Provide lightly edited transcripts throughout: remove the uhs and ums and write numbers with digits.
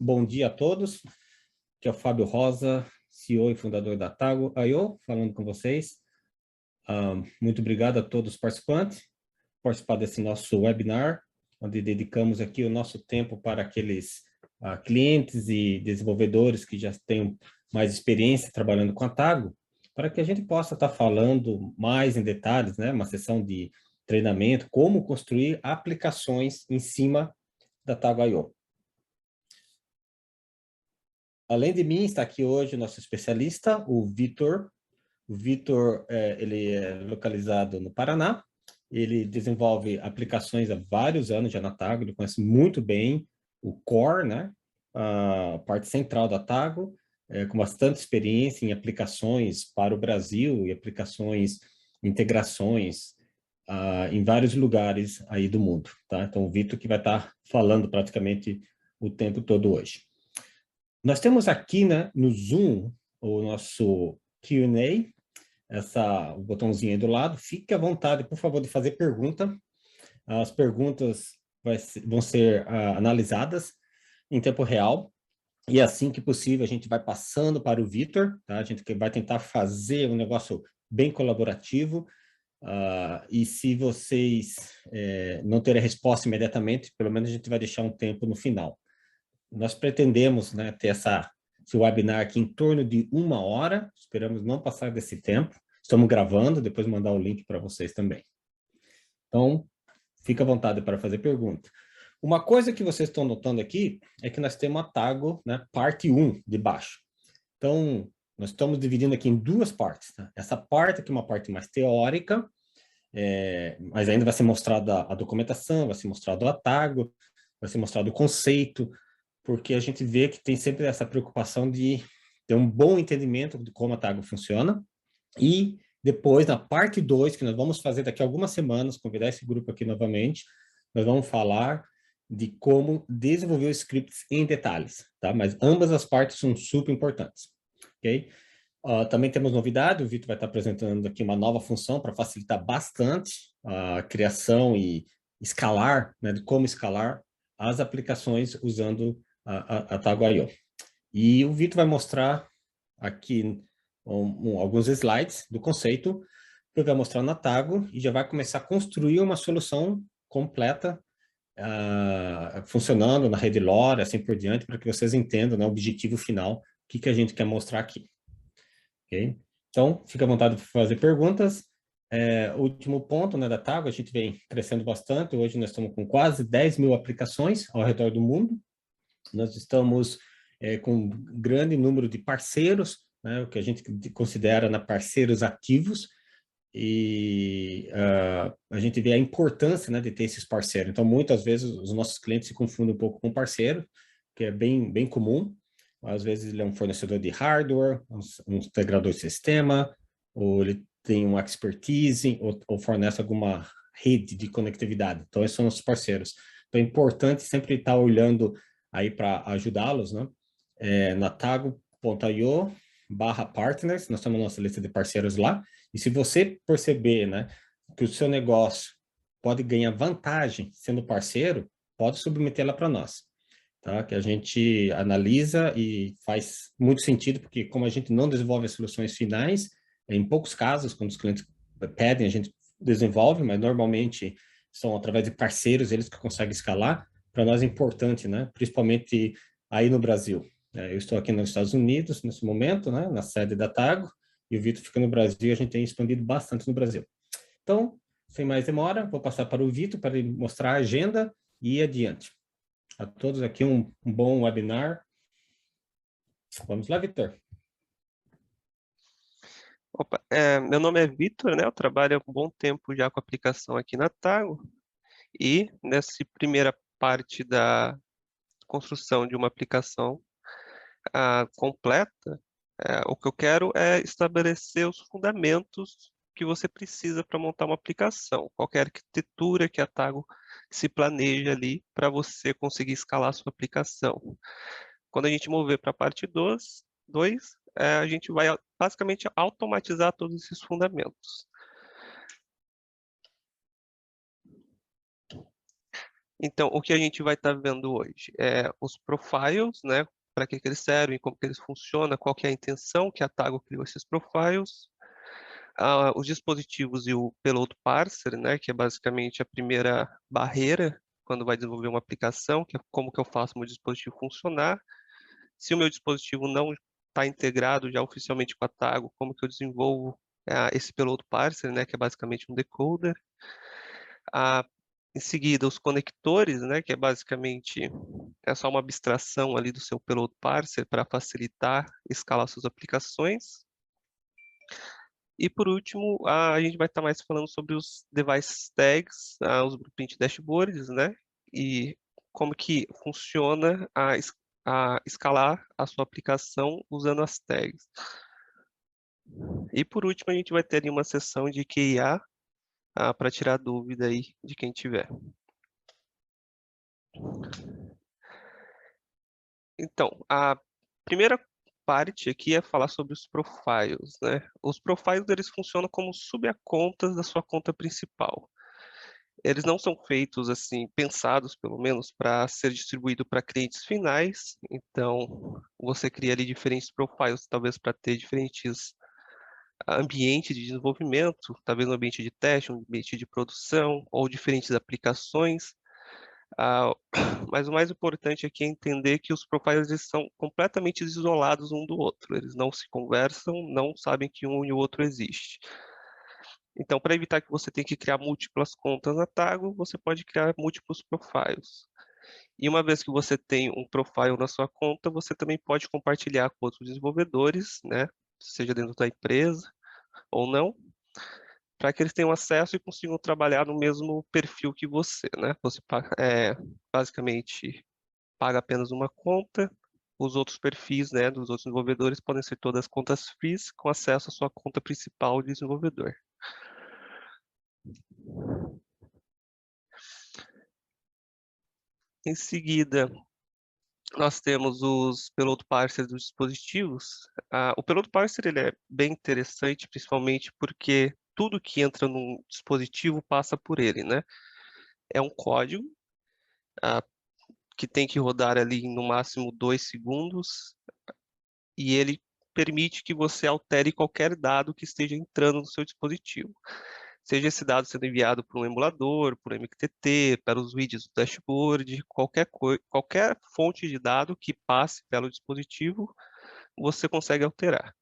bom dia a todos. Aqui é o Fábio Rosa, CEO e fundador da Tago.io, falando com vocês. Muito obrigado a todos os participantes por participar desse nosso webinar, onde dedicamos aqui o nosso tempo para aqueles clientes e desenvolvedores que já têm mais experiência trabalhando com a Tago, para que a gente possa estar falando mais em detalhes, né? Uma sessão de treinamento, como construir aplicações em cima da Tago.io. Além de mim, está aqui hoje o nosso especialista, o Vitor. O Vitor, ele é localizado no Paraná. Ele desenvolve aplicações há vários anos já na Tago. Ele conhece muito bem o core, né? A parte central da Tago, com bastante experiência em aplicações para o Brasil e aplicações, integrações em vários lugares aí do mundo, tá? Então, o Vitor que vai estar falando praticamente o tempo todo hoje. Nós temos aqui, né, no Zoom, o nosso Q&A, o botãozinho aí do lado. Fique à vontade, por favor, de fazer pergunta. As perguntas vão ser analisadas em tempo real. E assim que possível, a gente vai passando para o Vitor, tá? A gente vai tentar fazer um negócio bem colaborativo. E se vocês não terem a resposta imediatamente, pelo menos a gente vai deixar um tempo no final. Nós pretendemos, né, ter esse webinar aqui em torno de 1 hora, esperamos não passar desse tempo. Estamos gravando, depois mandar o link para vocês também. Então, fica à vontade para fazer pergunta. Uma coisa que vocês estão notando aqui é que nós temos a Tago, né, parte 1 de baixo. Então, nós estamos dividindo aqui em 2 partes. Tá? Essa parte aqui é uma parte mais teórica, mas ainda vai ser mostrada a documentação, vai ser mostrado a Tago, vai ser mostrado o conceito, porque a gente vê que tem sempre essa preocupação de ter um bom entendimento de como a Tago funciona. E depois, na parte 2, que nós vamos fazer daqui a algumas semanas, convidar esse grupo aqui novamente, nós vamos falar de como desenvolver os scripts em detalhes, tá? Mas ambas as partes são super importantes, ok? Também temos novidade, o Vitor vai estar apresentando aqui uma nova função para facilitar bastante a criação e escalar, né, de como escalar as aplicações usando a Tago.io. E o Vitor vai mostrar aqui alguns slides do conceito, que vai mostrar na Tago e já vai começar a construir uma solução completa, funcionando na rede LoRa, assim por diante, para que vocês entendam, né, o objetivo final, o que a gente quer mostrar aqui. Okay? Então, fica à vontade para fazer perguntas. Último ponto, né, da Tago, a gente vem crescendo bastante. Hoje nós estamos com quase 10 mil aplicações ao redor do mundo. Nós estamos com um grande número de parceiros, né, o que a gente considera parceiros ativos, e a gente vê a importância, né, de ter esses parceiros. Então, muitas vezes, os nossos clientes se confundem um pouco com parceiro, que é bem comum. Às vezes, ele é um fornecedor de hardware, um integrador de sistema, ou ele tem uma expertise, ou fornece alguma rede de conectividade. Então, esses são nossos parceiros. Então, é importante sempre estar olhando aí para ajudá-los, né? Na tago.io/partners, nós temos a nossa lista de parceiros lá, e se você perceber, né, que o seu negócio pode ganhar vantagem sendo parceiro, pode submetê-la para nós, tá? Que a gente analisa e faz muito sentido, porque como a gente não desenvolve as soluções finais, em poucos casos, quando os clientes pedem, a gente desenvolve, mas normalmente são através de parceiros, eles que conseguem escalar. Para nós é importante, né? Principalmente aí no Brasil. Eu estou aqui nos Estados Unidos nesse momento, né? Na sede da Tago, e o Vitor fica no Brasil, a gente tem expandido bastante no Brasil. Então, sem mais demora, vou passar para o Vitor para ele mostrar a agenda e ir adiante. A todos aqui um bom webinar. Vamos lá, Vitor. Opa, meu nome é Vitor, né? Eu trabalho há um bom tempo já com aplicação aqui na Tago, e nessa primeira parte da construção de uma aplicação completa, o que eu quero é estabelecer os fundamentos que você precisa para montar uma aplicação, qualquer arquitetura que a Tago se planeja ali para você conseguir escalar a sua aplicação. Quando a gente mover para a parte 2, a gente vai basicamente automatizar todos esses fundamentos. Então, o que a gente vai estar vendo hoje é os profiles, né? Para que eles servem, como que eles funcionam, qual que é a intenção que a Tago criou esses profiles, os dispositivos e o payload parser, né? Que é basicamente a primeira barreira quando vai desenvolver uma aplicação, que é como que eu faço o meu dispositivo funcionar. Se o meu dispositivo não está integrado já oficialmente com a Tago, como que eu desenvolvo esse payload parser, né? Que é basicamente um decoder. Em seguida, os conectores, né, que é basicamente só uma abstração ali do seu payload parser para facilitar escalar suas aplicações. E por último, a gente vai estar mais falando sobre os device tags, os blueprint dashboards, né, e como que funciona a escalar a sua aplicação usando as tags. E por último, a gente vai ter ali uma sessão de QIA para tirar dúvida aí de quem tiver. Então, a primeira parte aqui é falar sobre os profiles, né? Os profiles, eles funcionam como subcontas da sua conta principal. Eles não são feitos, assim, pensados, pelo menos, para ser distribuído para clientes finais. Então, você cria ali diferentes profiles, talvez para ter diferentes ambientes de desenvolvimento, talvez um ambiente de teste, um ambiente de produção, ou diferentes aplicações. Ah, mas o mais importante aqui é entender que os profiles eles são completamente isolados um do outro. Eles não se conversam, não sabem que um e o outro existe. Então, para evitar que você tenha que criar múltiplas contas na Tago, você pode criar múltiplos profiles. E uma vez que você tem um profile na sua conta, você também pode compartilhar com outros desenvolvedores, né? Seja dentro da empresa ou não, para que eles tenham acesso e consigam trabalhar no mesmo perfil que você, né? Você basicamente paga apenas uma conta, os outros perfis, né, dos outros desenvolvedores podem ser todas contas free com acesso à sua conta principal de desenvolvedor. Em seguida, nós temos os payload parsers dos dispositivos. O payload parser ele é bem interessante, principalmente porque tudo que entra num dispositivo passa por ele, né? É um código que tem que rodar ali no máximo 2 segundos e ele permite que você altere qualquer dado que esteja entrando no seu dispositivo. Seja esse dado sendo enviado por um emulador, por MQTT, para os widgets do dashboard, qualquer fonte de dado que passe pelo dispositivo, você consegue alterar.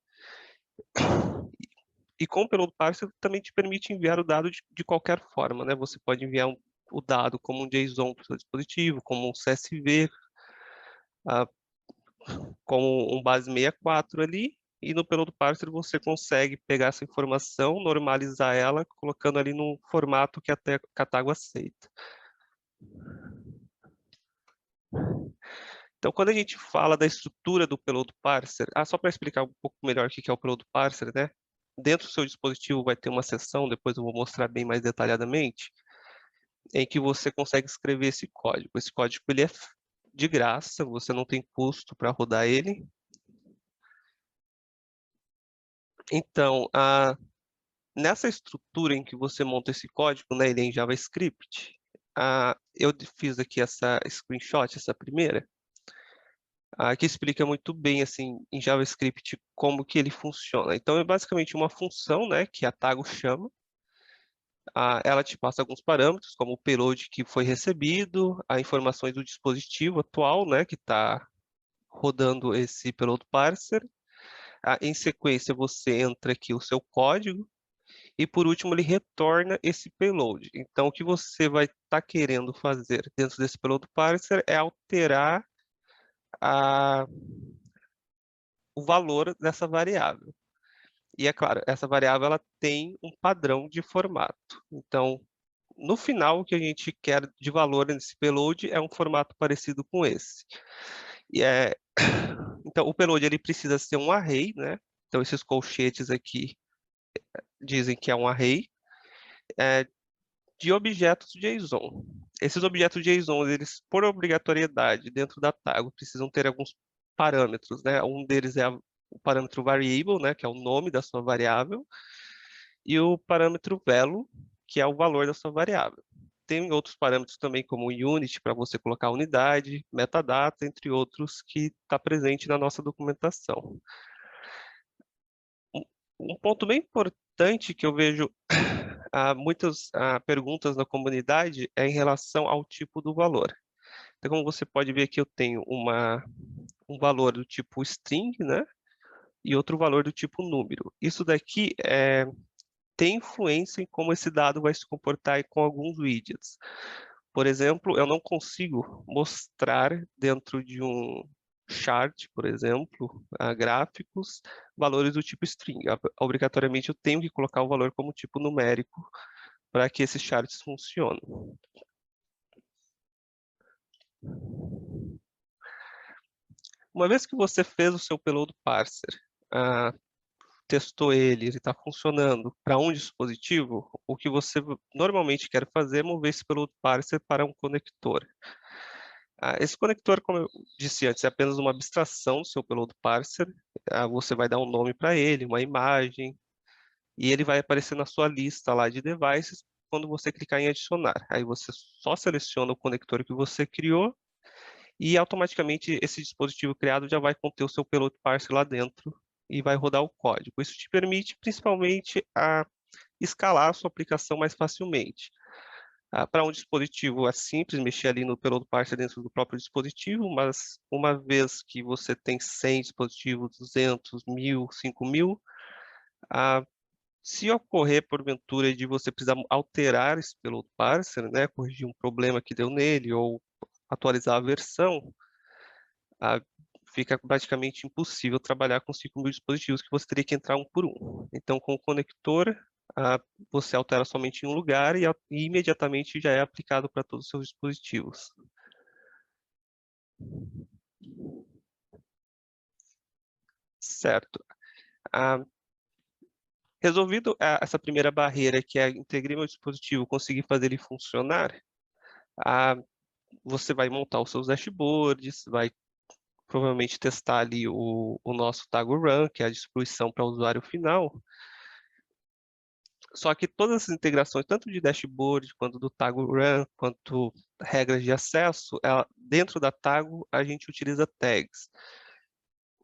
E com o payload parser também te permite enviar o dado de qualquer forma, né? Você pode enviar o dado como um JSON para o seu dispositivo, como um CSV, como um base 64 ali, e no payload parser você consegue pegar essa informação, normalizar ela, colocando ali no formato que a Tago aceita. Então, quando a gente fala da estrutura do payload parser, só para explicar um pouco melhor o que é o payload parser, né? Dentro do seu dispositivo vai ter uma seção, depois eu vou mostrar bem mais detalhadamente, em que você consegue escrever esse código. Esse código ele é de graça, você não tem custo para rodar ele. Então, nessa estrutura em que você monta esse código, né, ele é em JavaScript, eu fiz aqui essa screenshot, essa primeira, que explica muito bem, assim, em JavaScript, como que ele funciona. Então, é basicamente uma função, né, que a Tago chama, ela te passa alguns parâmetros, como o payload que foi recebido, as informações do dispositivo atual, né, que está rodando esse payload parser. Em sequência, você entra aqui o seu código, e por último ele retorna esse payload. Então o que você vai estar querendo fazer dentro desse payload parser é alterar o valor dessa variável. E é claro, essa variável ela tem um padrão de formato. Então, no final, o que a gente quer de valor nesse payload é um formato parecido com esse. Então, o payload ele precisa ser um array, né? Então, esses colchetes aqui dizem que é um array. De objetos JSON. Esses objetos JSON, eles, por obrigatoriedade, dentro da Tago, precisam ter alguns parâmetros, né? Um deles é o parâmetro variable, né? Que é o nome da sua variável, e o parâmetro velo, que é o valor da sua variável. tem outros parâmetros também, como o unit, para você colocar a unidade, metadata, entre outros, que está presente na nossa documentação. Um ponto bem importante que eu vejo muitas perguntas na comunidade é em relação ao tipo do valor. Então, como você pode ver aqui, eu tenho um valor do tipo string, né? E outro valor do tipo número. Isso daqui tem influência em como esse dado vai se comportar com alguns widgets. Por exemplo, eu não consigo mostrar dentro de um chart, por exemplo, gráficos, valores do tipo string. Obrigatoriamente eu tenho que colocar o valor como tipo numérico para que esses charts funcionem. Uma vez que você fez o seu payload parser, testou ele está funcionando para um dispositivo, o que você normalmente quer fazer é mover esse payload parser para um conector. Esse conector, como eu disse antes, é apenas uma abstração do seu payload parser. Você vai dar um nome para ele, uma imagem, e ele vai aparecer na sua lista lá de devices quando você clicar em adicionar. Aí você só seleciona o conector que você criou e automaticamente esse dispositivo criado já vai conter o seu payload parser lá dentro e vai rodar o código. Isso te permite principalmente a escalar a sua aplicação mais facilmente. Para um dispositivo é simples mexer ali no payload parser dentro do próprio dispositivo, mas uma vez que você tem 100 dispositivos, 200, 1000, 5000, se ocorrer porventura de você precisar alterar esse payload parser, né, corrigir um problema que deu nele ou atualizar a versão, fica praticamente impossível trabalhar com 5.000 dispositivos que você teria que entrar um por um. Então, com o conector, você altera somente em um lugar e imediatamente já é aplicado para todos os seus dispositivos. Certo. Resolvido essa primeira barreira, que é integrar meu dispositivo, conseguir fazer ele funcionar, você vai montar os seus dashboards, vai provavelmente testar ali o nosso Tago Run, que é a distribuição para o usuário final. Só que todas essas integrações, tanto de dashboard, quanto do Tago Run, quanto regras de acesso, dentro da Tago a gente utiliza tags.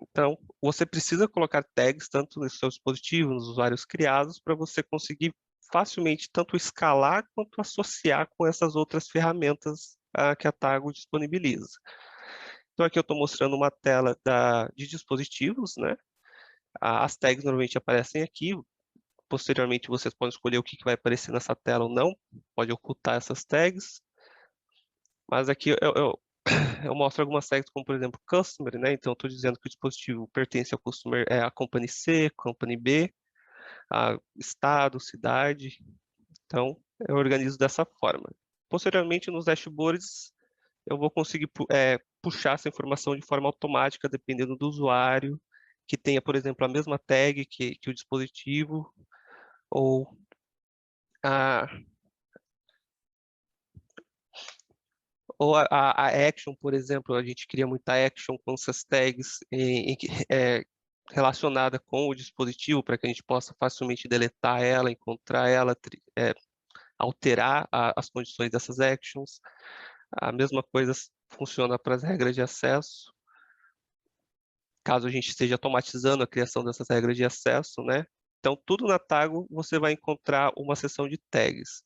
Então, você precisa colocar tags tanto no seu dispositivo, nos usuários criados, para você conseguir facilmente tanto escalar quanto associar com essas outras ferramentas que a Tago disponibiliza. Então, aqui eu estou mostrando uma tela de dispositivos, né? As tags normalmente aparecem aqui. Posteriormente, vocês podem escolher o que vai aparecer nessa tela ou não. Pode ocultar essas tags. Mas aqui eu mostro algumas tags, como por exemplo, Customer, né? Então, estou dizendo que o dispositivo pertence ao Customer, a Company C, Company B, Estado, cidade. Então, eu organizo dessa forma. Posteriormente, nos dashboards, eu vou conseguir puxar essa informação de forma automática, dependendo do usuário, que tenha, por exemplo, a mesma tag que o dispositivo, ou a action, por exemplo, a gente cria muita action com essas tags relacionada com o dispositivo, para que a gente possa facilmente deletar ela, encontrar ela, alterar as condições dessas actions. A mesma coisa funciona para as regras de acesso. Caso a gente esteja automatizando a criação dessas regras de acesso, né? Então, tudo na Tago você vai encontrar uma seção de tags.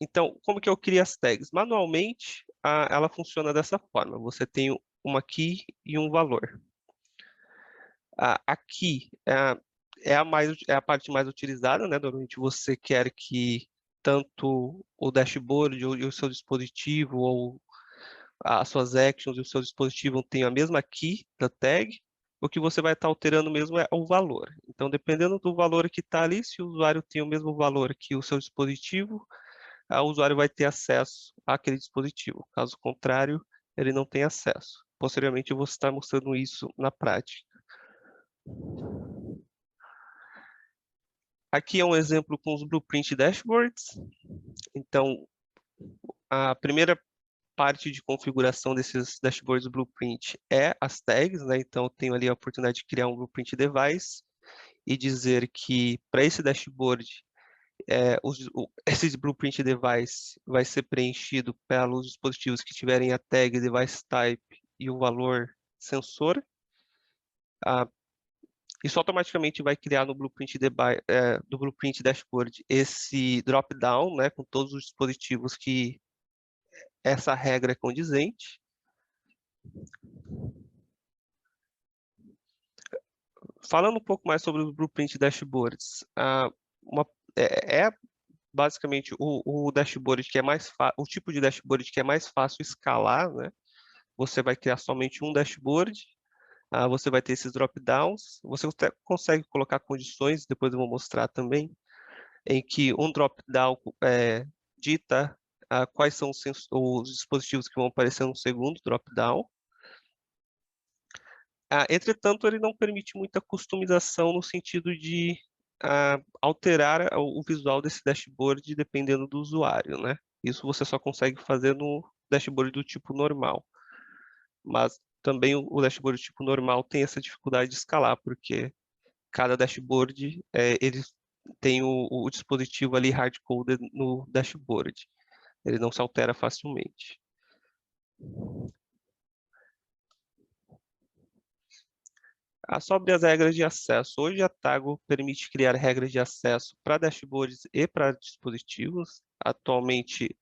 Então, como que eu crio as tags? Manualmente, ela funciona dessa forma. Você tem uma key e um valor. A key é a parte mais utilizada, né? Normalmente você quer que tanto o dashboard ou o seu dispositivo ou as suas actions e o seu dispositivo tenham a mesma key da tag. O que você vai estar alterando mesmo é o valor. Então, dependendo do valor que está ali, se o usuário tem o mesmo valor que o seu dispositivo, o usuário vai ter acesso àquele dispositivo. Caso contrário, ele não tem acesso. Posteriormente, eu vou estar mostrando isso na prática. Aqui é um exemplo com os Blueprint Dashboards. Então, a primeira parte de configuração desses dashboards Blueprint é as tags, né? Então, eu tenho ali a oportunidade de criar um Blueprint Device e dizer que para esse dashboard, esse blueprint device vai ser preenchido pelos dispositivos que tiverem a tag device type e o valor sensor. Isso automaticamente vai criar no blueprint do blueprint dashboard esse drop-down, né, com todos os dispositivos que essa regra é condizente. Falando um pouco mais sobre os blueprint dashboards, basicamente o dashboard que é o tipo de dashboard que é mais fácil escalar, né? Você vai criar somente um dashboard, você vai ter esses drop-downs, você até consegue colocar condições, depois eu vou mostrar também, em que um drop-down dita quais são os dispositivos que vão aparecer no segundo drop-down. Entretanto, ele não permite muita customização no sentido de alterar o visual desse dashboard dependendo do usuário, né? Isso você só consegue fazer no dashboard do tipo normal. Mas também o dashboard do tipo normal tem essa dificuldade de escalar, porque cada dashboard ele tem o dispositivo ali hard-coded no dashboard. Ele não se altera facilmente. Sobre as regras de acesso. Hoje a Tago permite criar regras de acesso para dashboards e para dispositivos. Atualmente,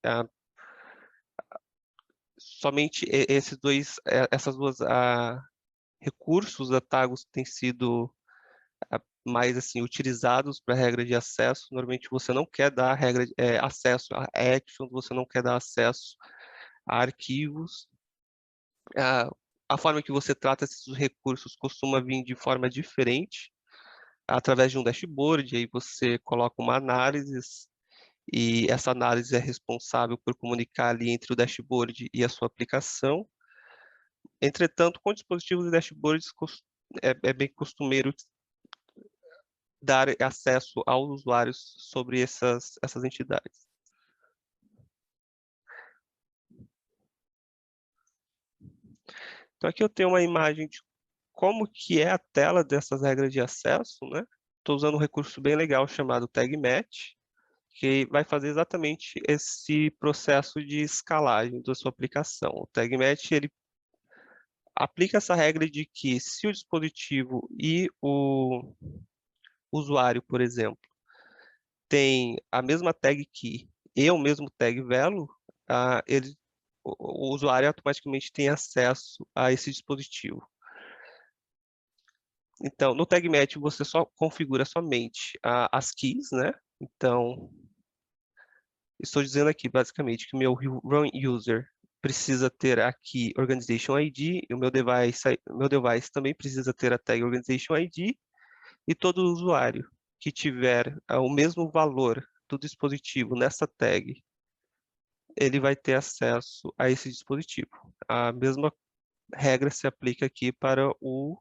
somente essas duas recursos da Tago têm sido mais assim utilizados para regra de acesso. Normalmente você não quer dar acesso a actions, você não quer dar acesso a arquivos. A forma que você trata esses recursos costuma vir de forma diferente, através de um dashboard, aí você coloca uma análise, e essa análise é responsável por comunicar ali entre o dashboard e a sua aplicação. Entretanto, com dispositivos e dashboards, é bem costumeiro dar acesso aos usuários sobre essas entidades. Então aqui eu tenho uma imagem de como que é a tela dessas regras de acesso, né? Estou usando um recurso bem legal chamado Tag Match, que vai fazer exatamente esse processo de escalagem da sua aplicação. O Tag Match, ele aplica essa regra de que se o dispositivo e o usuário, por exemplo, tem a mesma tag key e o mesmo tag value, o usuário automaticamente tem acesso a esse dispositivo. Então, no Tag Match, você só configura somente as keys, né? Então, estou dizendo aqui, basicamente, que o meu run user precisa ter a key Organization ID, e o meu device também precisa ter a tag Organization ID, e todo usuário que tiver o mesmo valor do dispositivo nessa tag, ele vai ter acesso a esse dispositivo. A mesma regra se aplica aqui para o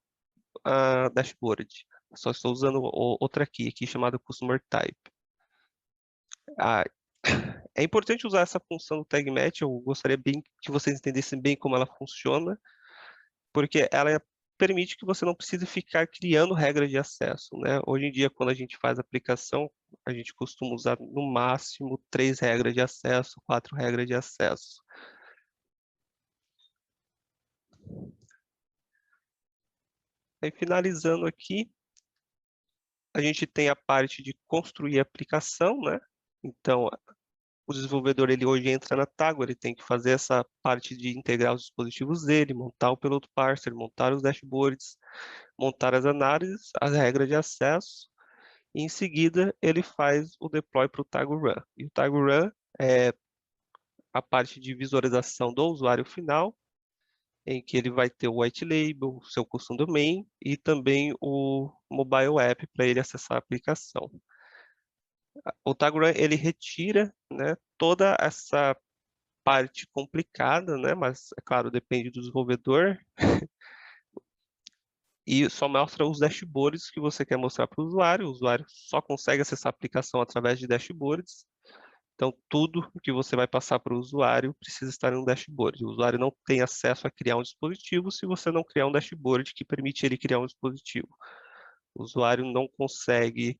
dashboard. Só estou usando outra key aqui chamada Customer Type. É importante usar essa função do Tag Match. Eu gostaria bem que vocês entendessem bem como ela funciona, porque ela permite que você não precise ficar criando regras de acesso, né? Hoje em dia, quando a gente faz aplicação, a gente costuma usar no máximo 3 regras de acesso, 4 regras de acesso. Aí, finalizando aqui, a gente tem a parte de construir a aplicação, né? Então, o desenvolvedor, ele hoje entra na Tago, ele tem que fazer essa parte de integrar os dispositivos dele, montar o payload parser, montar os dashboards, montar as análises, as regras de acesso, e em seguida ele faz o deploy para o Tago Run. E o Tago Run é a parte de visualização do usuário final, em que ele vai ter o white label, o seu custom domain e também o mobile app para ele acessar a aplicação. O Tago Run, ele retira, né, toda essa parte complicada, né, mas, é claro, depende do desenvolvedor, e só mostra os dashboards que você quer mostrar para o usuário só consegue acessar a aplicação através de dashboards. Então, tudo que você vai passar para o usuário precisa estar em um dashboard. O usuário não tem acesso a criar um dispositivo se você não criar um dashboard que permite ele criar um dispositivo. O usuário não consegue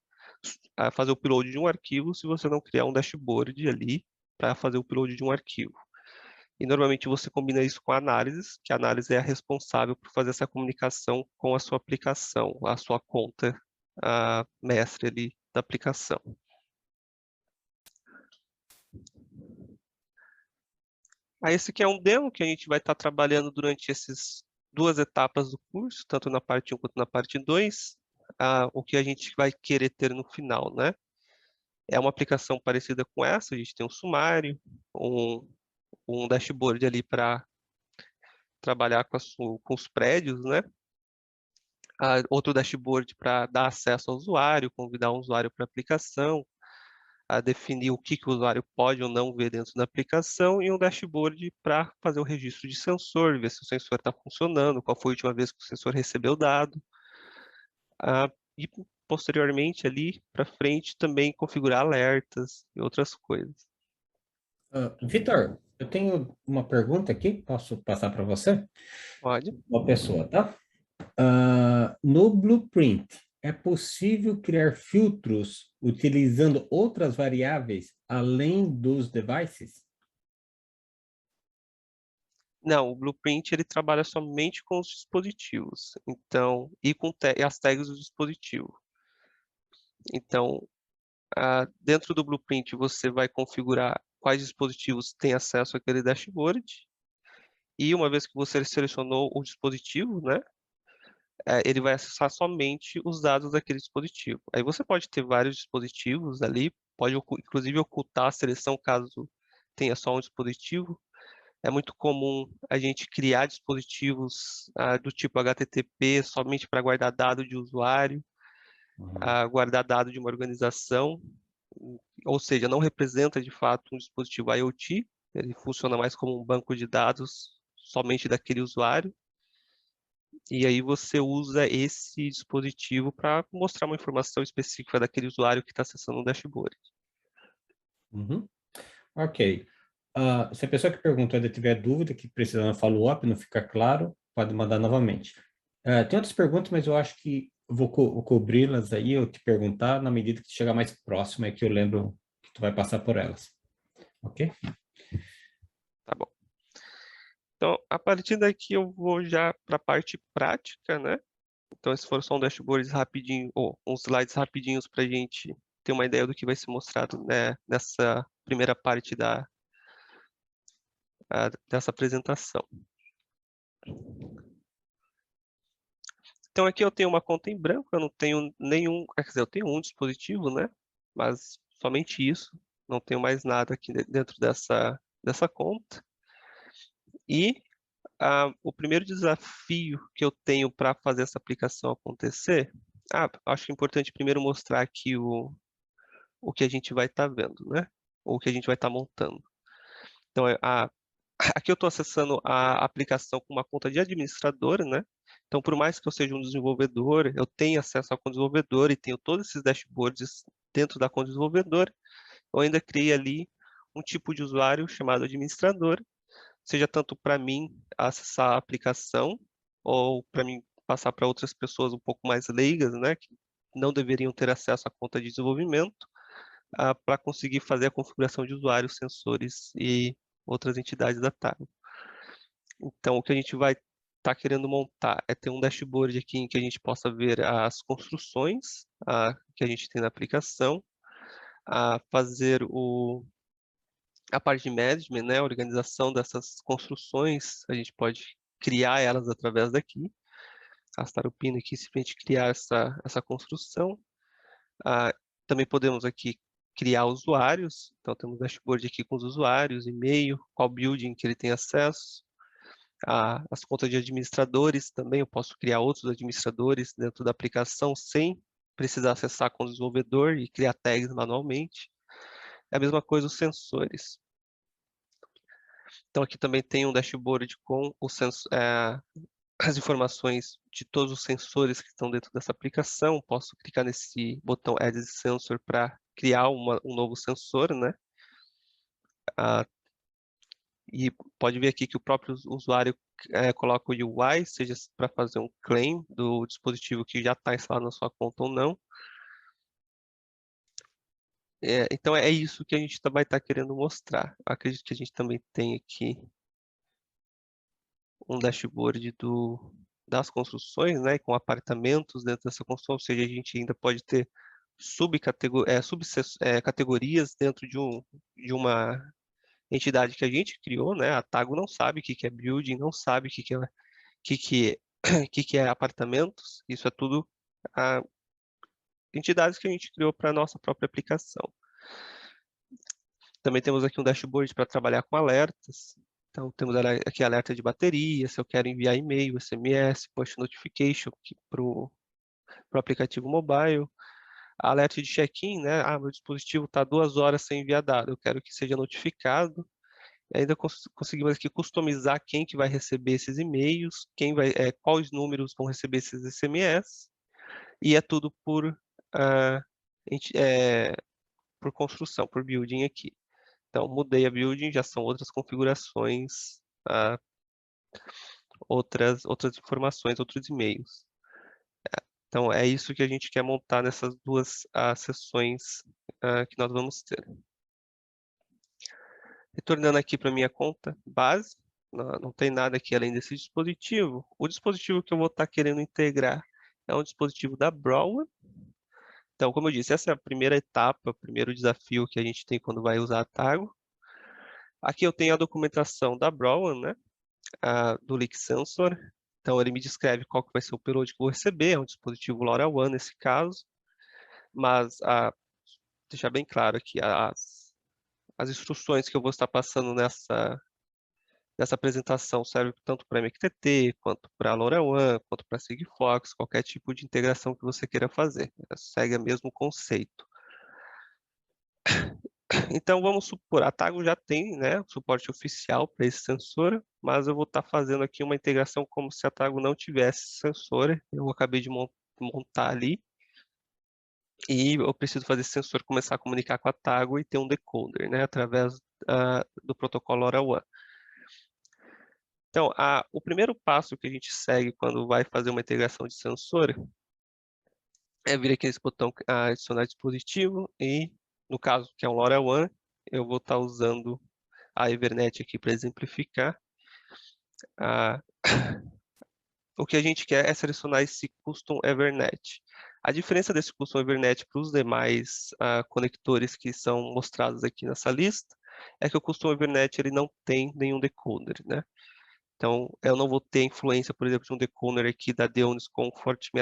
fazer o upload de um arquivo se você não criar um dashboard ali para fazer o upload de um arquivo. E normalmente você combina isso com a análise, que a análise é a responsável por fazer essa comunicação com a sua aplicação, a sua conta mestre ali da aplicação. Esse aqui é um demo que a gente vai estar trabalhando durante essas 2 etapas do curso, tanto na parte 1 quanto na parte 2. O que a gente vai querer ter no final, né? É uma aplicação parecida com essa, a gente tem um sumário, um dashboard ali para trabalhar com os prédios, né? Outro dashboard para dar acesso ao usuário, convidar o usuário para a aplicação, definir o que o usuário pode ou não ver dentro da aplicação, e um dashboard para fazer o registro de sensor, ver se o sensor está funcionando, qual foi a última vez que o sensor recebeu o dado. E posteriormente, ali para frente, também configurar alertas e outras coisas. Vitor, eu tenho uma pergunta aqui, posso passar para você? Pode. Uma pessoa, tá? No Blueprint, é possível criar filtros utilizando outras variáveis além dos devices? Não, o Blueprint ele trabalha somente com os dispositivos, então, e com as tags do dispositivo. Então, dentro do Blueprint você vai configurar quais dispositivos têm acesso àquele dashboard, e uma vez que você selecionou o dispositivo, né, ele vai acessar somente os dados daquele dispositivo. Aí você pode ter vários dispositivos ali, pode inclusive ocultar a seleção caso tenha só um dispositivo. É muito comum a gente criar dispositivos do tipo HTTP somente para guardar dado de usuário, guardar dado de uma organização, ou seja, não representa de fato um dispositivo IoT, ele funciona mais como um banco de dados somente daquele usuário. E aí você usa esse dispositivo para mostrar uma informação específica daquele usuário que está acessando o dashboard. Uhum. Ok. Se a pessoa que perguntou ainda tiver dúvida, que precisa de follow-up, não fica claro, pode mandar novamente. Tem outras perguntas, mas eu acho que vou cobri-las aí, eu te perguntar na medida que chegar mais próximo, é que eu lembro que tu vai passar por elas. Ok? Tá bom. Então, a partir daqui eu vou já para a parte prática, né? Então, esses foram só um dashboards rapidinho, ou uns slides rapidinhos para a gente ter uma ideia do que vai ser mostrado, né, nessa primeira parte dessa apresentação. Então, aqui eu tenho uma conta em branco, eu não tenho nenhum, quer dizer, eu tenho um dispositivo, né? Mas somente isso, não tenho mais nada aqui dentro dessa conta. E o primeiro desafio que eu tenho para fazer essa aplicação acontecer, acho que é importante primeiro mostrar aqui o que a gente vai estar vendo, né? Ou o que a gente vai estar montando. Então, aqui eu estou acessando a aplicação com uma conta de administrador, né? Então, por mais que eu seja um desenvolvedor, eu tenho acesso à conta desenvolvedor e tenho todos esses dashboards dentro da conta desenvolvedor, eu ainda criei ali um tipo de usuário chamado administrador, seja tanto para mim acessar a aplicação ou para mim passar para outras pessoas um pouco mais leigas, né, que não deveriam ter acesso à conta de desenvolvimento, para conseguir fazer a configuração de usuários, sensores e outras entidades da TAG. Então, o que a gente vai estar querendo montar é ter um dashboard aqui em que a gente possa ver as construções que a gente tem na aplicação, fazer a parte de management, né, a organização dessas construções, a gente pode criar elas através daqui. Arrastar o pino aqui, simplesmente criar essa construção. Também podemos aqui criar usuários, então temos dashboard aqui com os usuários, e-mail, qual building que ele tem acesso. As contas de administradores também, eu posso criar outros administradores dentro da aplicação sem precisar acessar com o desenvolvedor e criar tags manualmente. É a mesma coisa os sensores. Então aqui também tem um dashboard com as informações de todos os sensores que estão dentro dessa aplicação. Posso clicar nesse botão Add Sensor para criar um novo sensor, né? E pode ver aqui que o próprio usuário coloca o UI, seja para fazer um claim do dispositivo que já está instalado na sua conta ou não. Então é isso que a gente vai estar querendo mostrar. Eu acredito que a gente também tem aqui um dashboard das construções, né, com apartamentos dentro dessa construção, ou seja, a gente ainda pode ter categorias dentro de uma entidade que a gente criou, né? A Tago não sabe o que é building, não sabe o que é apartamentos. Isso é tudo entidades que a gente criou para a nossa própria aplicação. Também temos aqui um dashboard para trabalhar com alertas. Então, temos aqui alerta de bateria, se eu quero enviar e-mail, SMS, push notification para o aplicativo mobile. Alerta de check-in, né? Meu dispositivo está 2 horas sem enviar dado, eu quero que seja notificado. E ainda conseguimos aqui customizar quem que vai receber esses e-mails, quais números vão receber esses SMS, e é tudo por construção, por building aqui. Então, mudei a building, já são outras configurações, outras informações, outros e-mails. Então, é isso que a gente quer montar nessas duas sessões que nós vamos ter. Retornando aqui para minha conta base, não tem nada aqui além desse dispositivo. O dispositivo que eu vou estar querendo integrar é um dispositivo da Brown. Então, como eu disse, essa é a primeira etapa, o primeiro desafio que a gente tem quando vai usar a Tago. Aqui eu tenho a documentação da Brown, né? Do Leak Sensor. Então, ele me descreve qual que vai ser o payload que eu vou receber. É um dispositivo LoRaWAN nesse caso. Mas, deixar bem claro aqui, as instruções que eu vou estar passando nessa apresentação servem tanto para MQTT, quanto para LoRaWAN, quanto para Sigfox, qualquer tipo de integração que você queira fazer. Segue o mesmo conceito. Então, vamos supor, a Tago já tem, né, suporte oficial para esse sensor, mas eu vou estar fazendo aqui uma integração como se a Tago não tivesse sensor. Eu acabei de montar ali. E eu preciso fazer esse sensor começar a comunicar com a Tago e ter um decoder, né, através do protocolo LoRaWAN. Então, o primeiro passo que a gente segue quando vai fazer uma integração de sensor é vir aqui nesse botão adicionar dispositivo e, no caso que é um LoRaWAN, eu vou estar usando a Evernet aqui para exemplificar. O que a gente quer é selecionar esse Custom Evernet. A diferença desse Custom Evernet para os demais conectores que são mostrados aqui nessa lista é que o Custom Evernet ele não tem nenhum decoder, né? Então, eu não vou ter influência, por exemplo, de um decoder aqui da Deonis Comfort me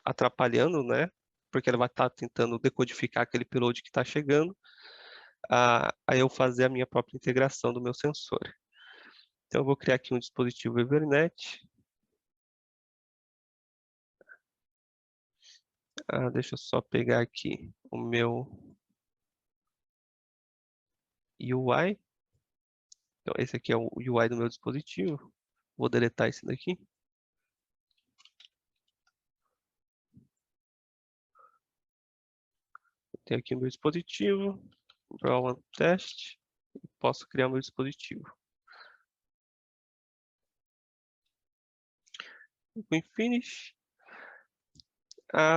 atrapalhando, né? Porque ela vai estar tentando decodificar aquele payload que está chegando, aí eu fazer a minha própria integração do meu sensor. Então, eu vou criar aqui um dispositivo Evernet. Deixa eu só pegar aqui o meu UI. Então, esse aqui é o UI do meu dispositivo. Vou deletar esse daqui. Tenho aqui o meu dispositivo, Brown Test, e posso criar o meu dispositivo. Em Finish.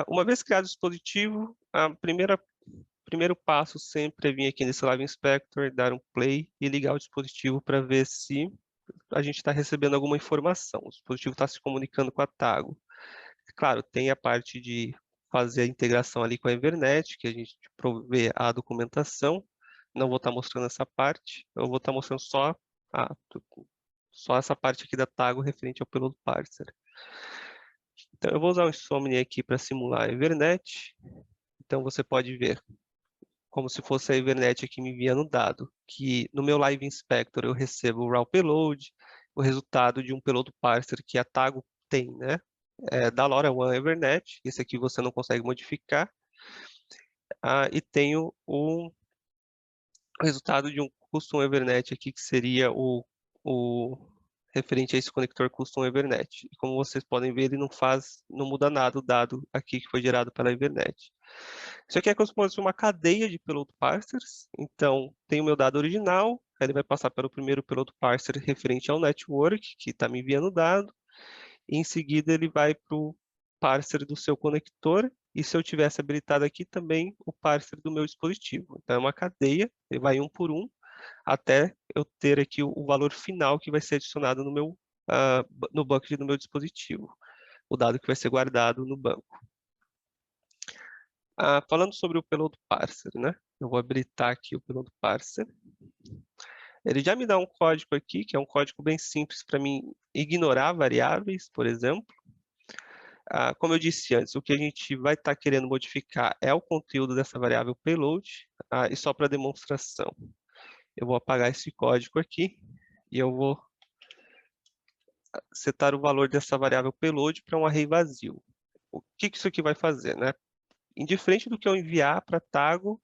Uma vez criado o dispositivo, primeiro passo sempre é vir aqui nesse Live Inspector, dar um play e ligar o dispositivo para ver se a gente está recebendo alguma informação. O dispositivo está se comunicando com a Tago. Claro, tem a parte de fazer a integração ali com a Evernet, que a gente provê a documentação. Não vou estar mostrando essa parte, eu vou estar mostrando só essa parte aqui da Tago referente ao payload parser. Então, eu vou usar o Insomnia aqui para simular a Evernet. Então, você pode ver como se fosse a Evernet aqui me enviando dado, que no meu Live Inspector eu recebo o raw payload, o resultado de um payload parser que a Tago tem, né? Da LoRaWAN Evernet, esse aqui você não consegue modificar, e tenho o resultado de um Custom Evernet aqui, que seria o referente a esse conector Custom Evernet. E como vocês podem ver, ele não muda nada o dado aqui que foi gerado pela Evernet. Isso aqui é como se fosse uma cadeia de payload parsers. Então, tem o meu dado original, ele vai passar pelo primeiro payload parser referente ao network, que está me enviando o dado, e em seguida ele vai para o parser do seu conector, e se eu tivesse habilitado aqui também o parser do meu dispositivo. Então é uma cadeia, ele vai um por um, até eu ter aqui o valor final que vai ser adicionado no meu no bucket do meu dispositivo, o dado que vai ser guardado no banco. Falando sobre o payload parser, né? Eu vou habilitar aqui o payload parser. Ele já me dá um código aqui, que é um código bem simples para mim ignorar variáveis, por exemplo. Como eu disse antes, o que a gente vai estar querendo modificar é o conteúdo dessa variável payload, e só para demonstração. Eu vou apagar esse código aqui e eu vou setar o valor dessa variável payload para um array vazio. O que isso aqui vai fazer, né? Indiferente do que eu enviar para Tago,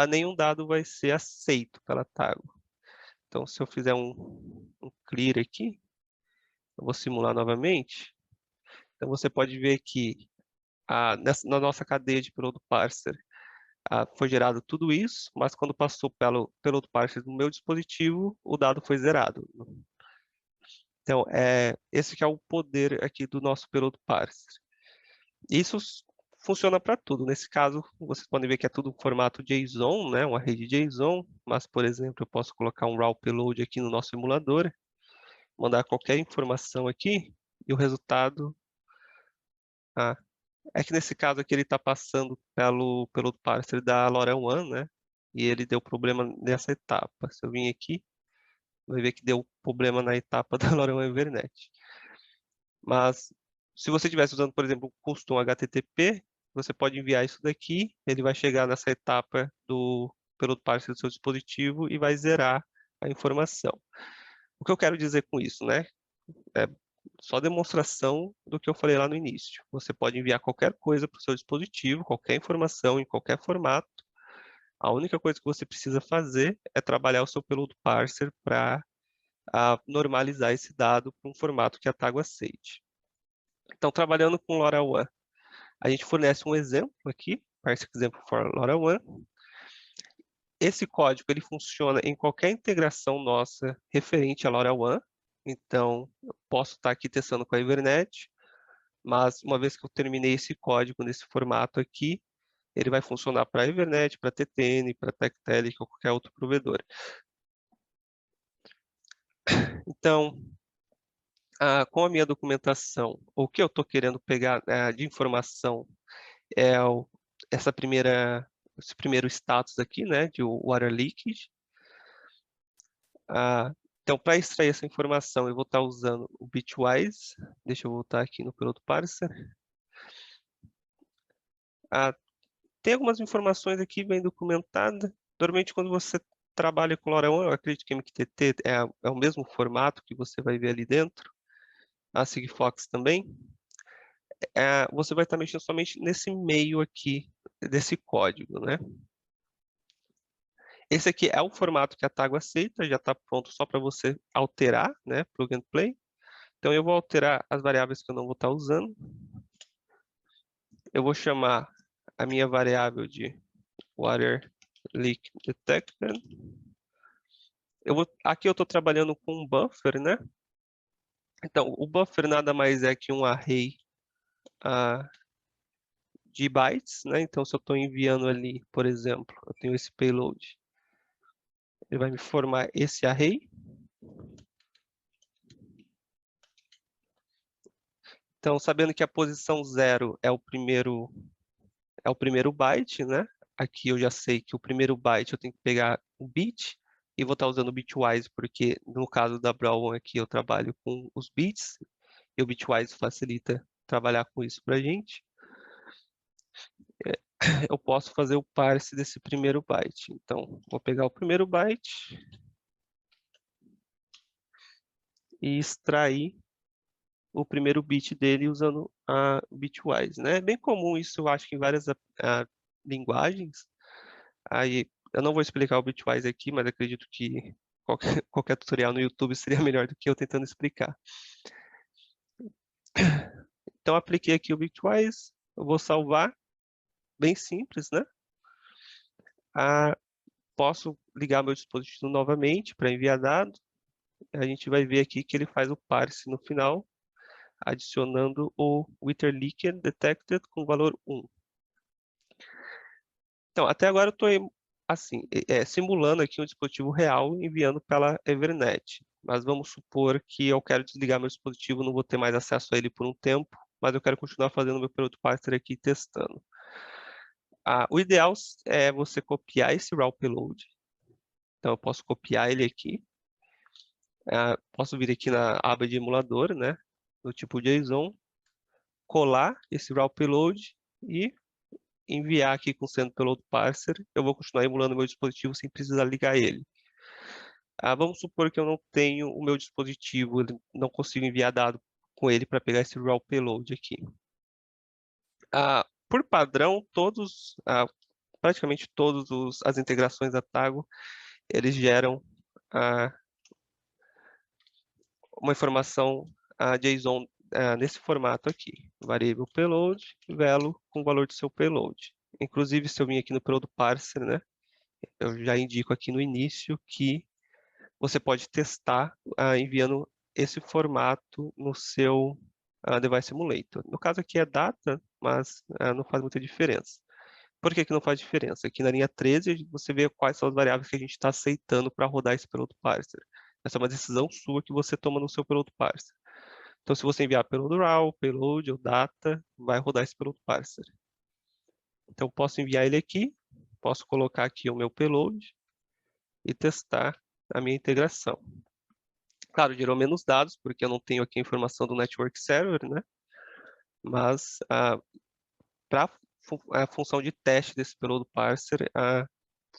nenhum dado vai ser aceito pela Tago. Então, se eu fizer um clear aqui, eu vou simular novamente. Então, você pode ver que na nossa cadeia de payload parser foi gerado tudo isso, mas quando passou pelo payload parser do meu dispositivo, o dado foi zerado. Então, esse que é o poder aqui do nosso payload parser. Isso funciona para tudo. Nesse caso, vocês podem ver que é tudo formato JSON, né? Um array de JSON, mas, por exemplo, eu posso colocar um raw payload aqui no nosso emulador, mandar qualquer informação aqui, e o resultado é que nesse caso aqui ele está passando pelo parser da LoRaWAN, né? E ele deu problema nessa etapa. Se eu vim aqui, vai ver que deu problema na etapa da LoRaWAN Evernet. Mas se você estivesse usando, por exemplo, o custom HTTP, você pode enviar isso daqui, ele vai chegar nessa etapa pelo parser do seu dispositivo e vai zerar a informação. O que eu quero dizer com isso, né? É só demonstração do que eu falei lá no início. Você pode enviar qualquer coisa para o seu dispositivo, qualquer informação, em qualquer formato. A única coisa que você precisa fazer é trabalhar o seu payload parser para normalizar esse dado para um formato que a Tago aceite. Então, trabalhando com LoRaWAN, a gente fornece um exemplo aqui, parse example for LoRaWAN. Esse código ele funciona em qualquer integração nossa referente a LoRaWAN. Então, eu posso estar aqui testando com a Evernet, mas uma vez que eu terminei esse código nesse formato aqui, ele vai funcionar para a Evernet, para a TTN, para a Tectelic ou qualquer outro provedor. Então, com a minha documentação, o que eu estou querendo pegar de informação é esse primeiro status aqui, né, de water leakage. Então, para extrair essa informação, eu vou estar usando o Bitwise. Deixa eu voltar aqui no payload parser. Tem algumas informações aqui bem documentadas. Normalmente, quando você trabalha com LoRaWAN, eu acredito que MQTT é o mesmo formato que você vai ver ali dentro. A Sigfox também. Você vai estar mexendo somente nesse meio aqui desse código, né? Esse aqui é o formato que a Tago aceita, já está pronto só para você alterar, né? Plug and play. Então, eu vou alterar as variáveis que eu não vou estar usando. Eu vou chamar a minha variável de water leak detected. Aqui eu estou trabalhando com um buffer, né? Então, o buffer nada mais é que um array de bytes, né? Então, se eu estou enviando ali, por exemplo, eu tenho esse payload, ele vai me formar esse array. Então, sabendo que a posição 0 é o primeiro byte, né? Aqui eu já sei que o primeiro byte eu tenho que pegar o bit, e vou estar usando o Bitwise, porque no caso da Brown aqui eu trabalho com os bits, e o Bitwise facilita trabalhar com isso para a gente. Eu posso fazer o parse desse primeiro byte. Então, vou pegar o primeiro byte e extrair o primeiro bit dele usando a Bitwise, né? É bem comum isso, eu acho que em várias linguagens. Aí, eu não vou explicar o Bitwise aqui, mas acredito que qualquer tutorial no YouTube seria melhor do que eu tentando explicar. Então, apliquei aqui o Bitwise, eu vou salvar, bem simples, né? posso ligar meu dispositivo novamente para enviar dado. A gente vai ver aqui que ele faz o parse no final, adicionando o Wither Leaker Detected com valor 1. Então, até agora eu estou assim, simulando aqui um dispositivo real enviando pela Evernet. Mas vamos supor que eu quero desligar meu dispositivo, não vou ter mais acesso a ele por um tempo, mas eu quero continuar fazendo meu payload parser aqui e testando. O ideal é você copiar esse raw payload. Então eu posso copiar ele aqui. Posso vir aqui na aba de emulador, né, do tipo JSON, colar esse raw payload e enviar aqui com sendo payload parser. Eu vou continuar emulando meu dispositivo sem precisar ligar ele. Vamos supor que eu não tenho o meu dispositivo, não consigo enviar dado com ele para pegar esse raw payload aqui. Por padrão, praticamente todas as integrações da Tago, eles geram uma informação JSON nesse formato aqui, variável payload, velo com o valor do seu payload. Inclusive, se eu vim aqui no payload parser, né, eu já indico aqui no início que você pode testar enviando esse formato no seu Device Emulator. No caso aqui é data, mas não faz muita diferença. Por que que não faz diferença? Aqui na linha 13 você vê quais são as variáveis que a gente está aceitando para rodar esse payload parser. Essa é uma decisão sua que você toma no seu payload parser. Então, se você enviar payload raw, payload ou data, vai rodar esse payload parser. Então, eu posso enviar ele aqui, posso colocar aqui o meu payload e testar a minha integração. Claro, gerou menos dados, porque eu não tenho aqui a informação do network server, né? Mas para a função de teste desse payload parser,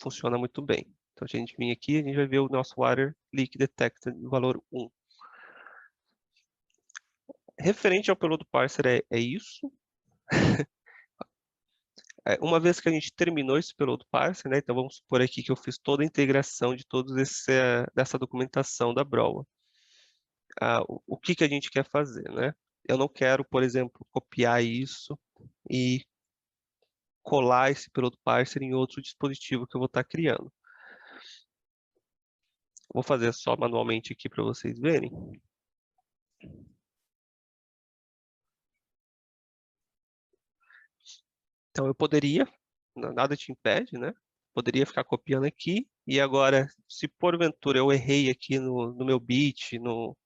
funciona muito bem. Então, a gente vem aqui, a gente vai ver o nosso Water Leak Detected no valor 1. Referente ao payload parser é isso. Uma vez que a gente terminou esse payload parser, né, então vamos supor aqui que eu fiz toda a integração de dessa documentação da Browa. O que a gente quer fazer, né? Eu não quero, por exemplo, copiar isso e colar esse payload parser em outro dispositivo que eu vou estar criando. Vou fazer só manualmente aqui para vocês verem. Então eu poderia, nada te impede, né? Poderia ficar copiando aqui e agora, se porventura eu errei aqui no meu bit, no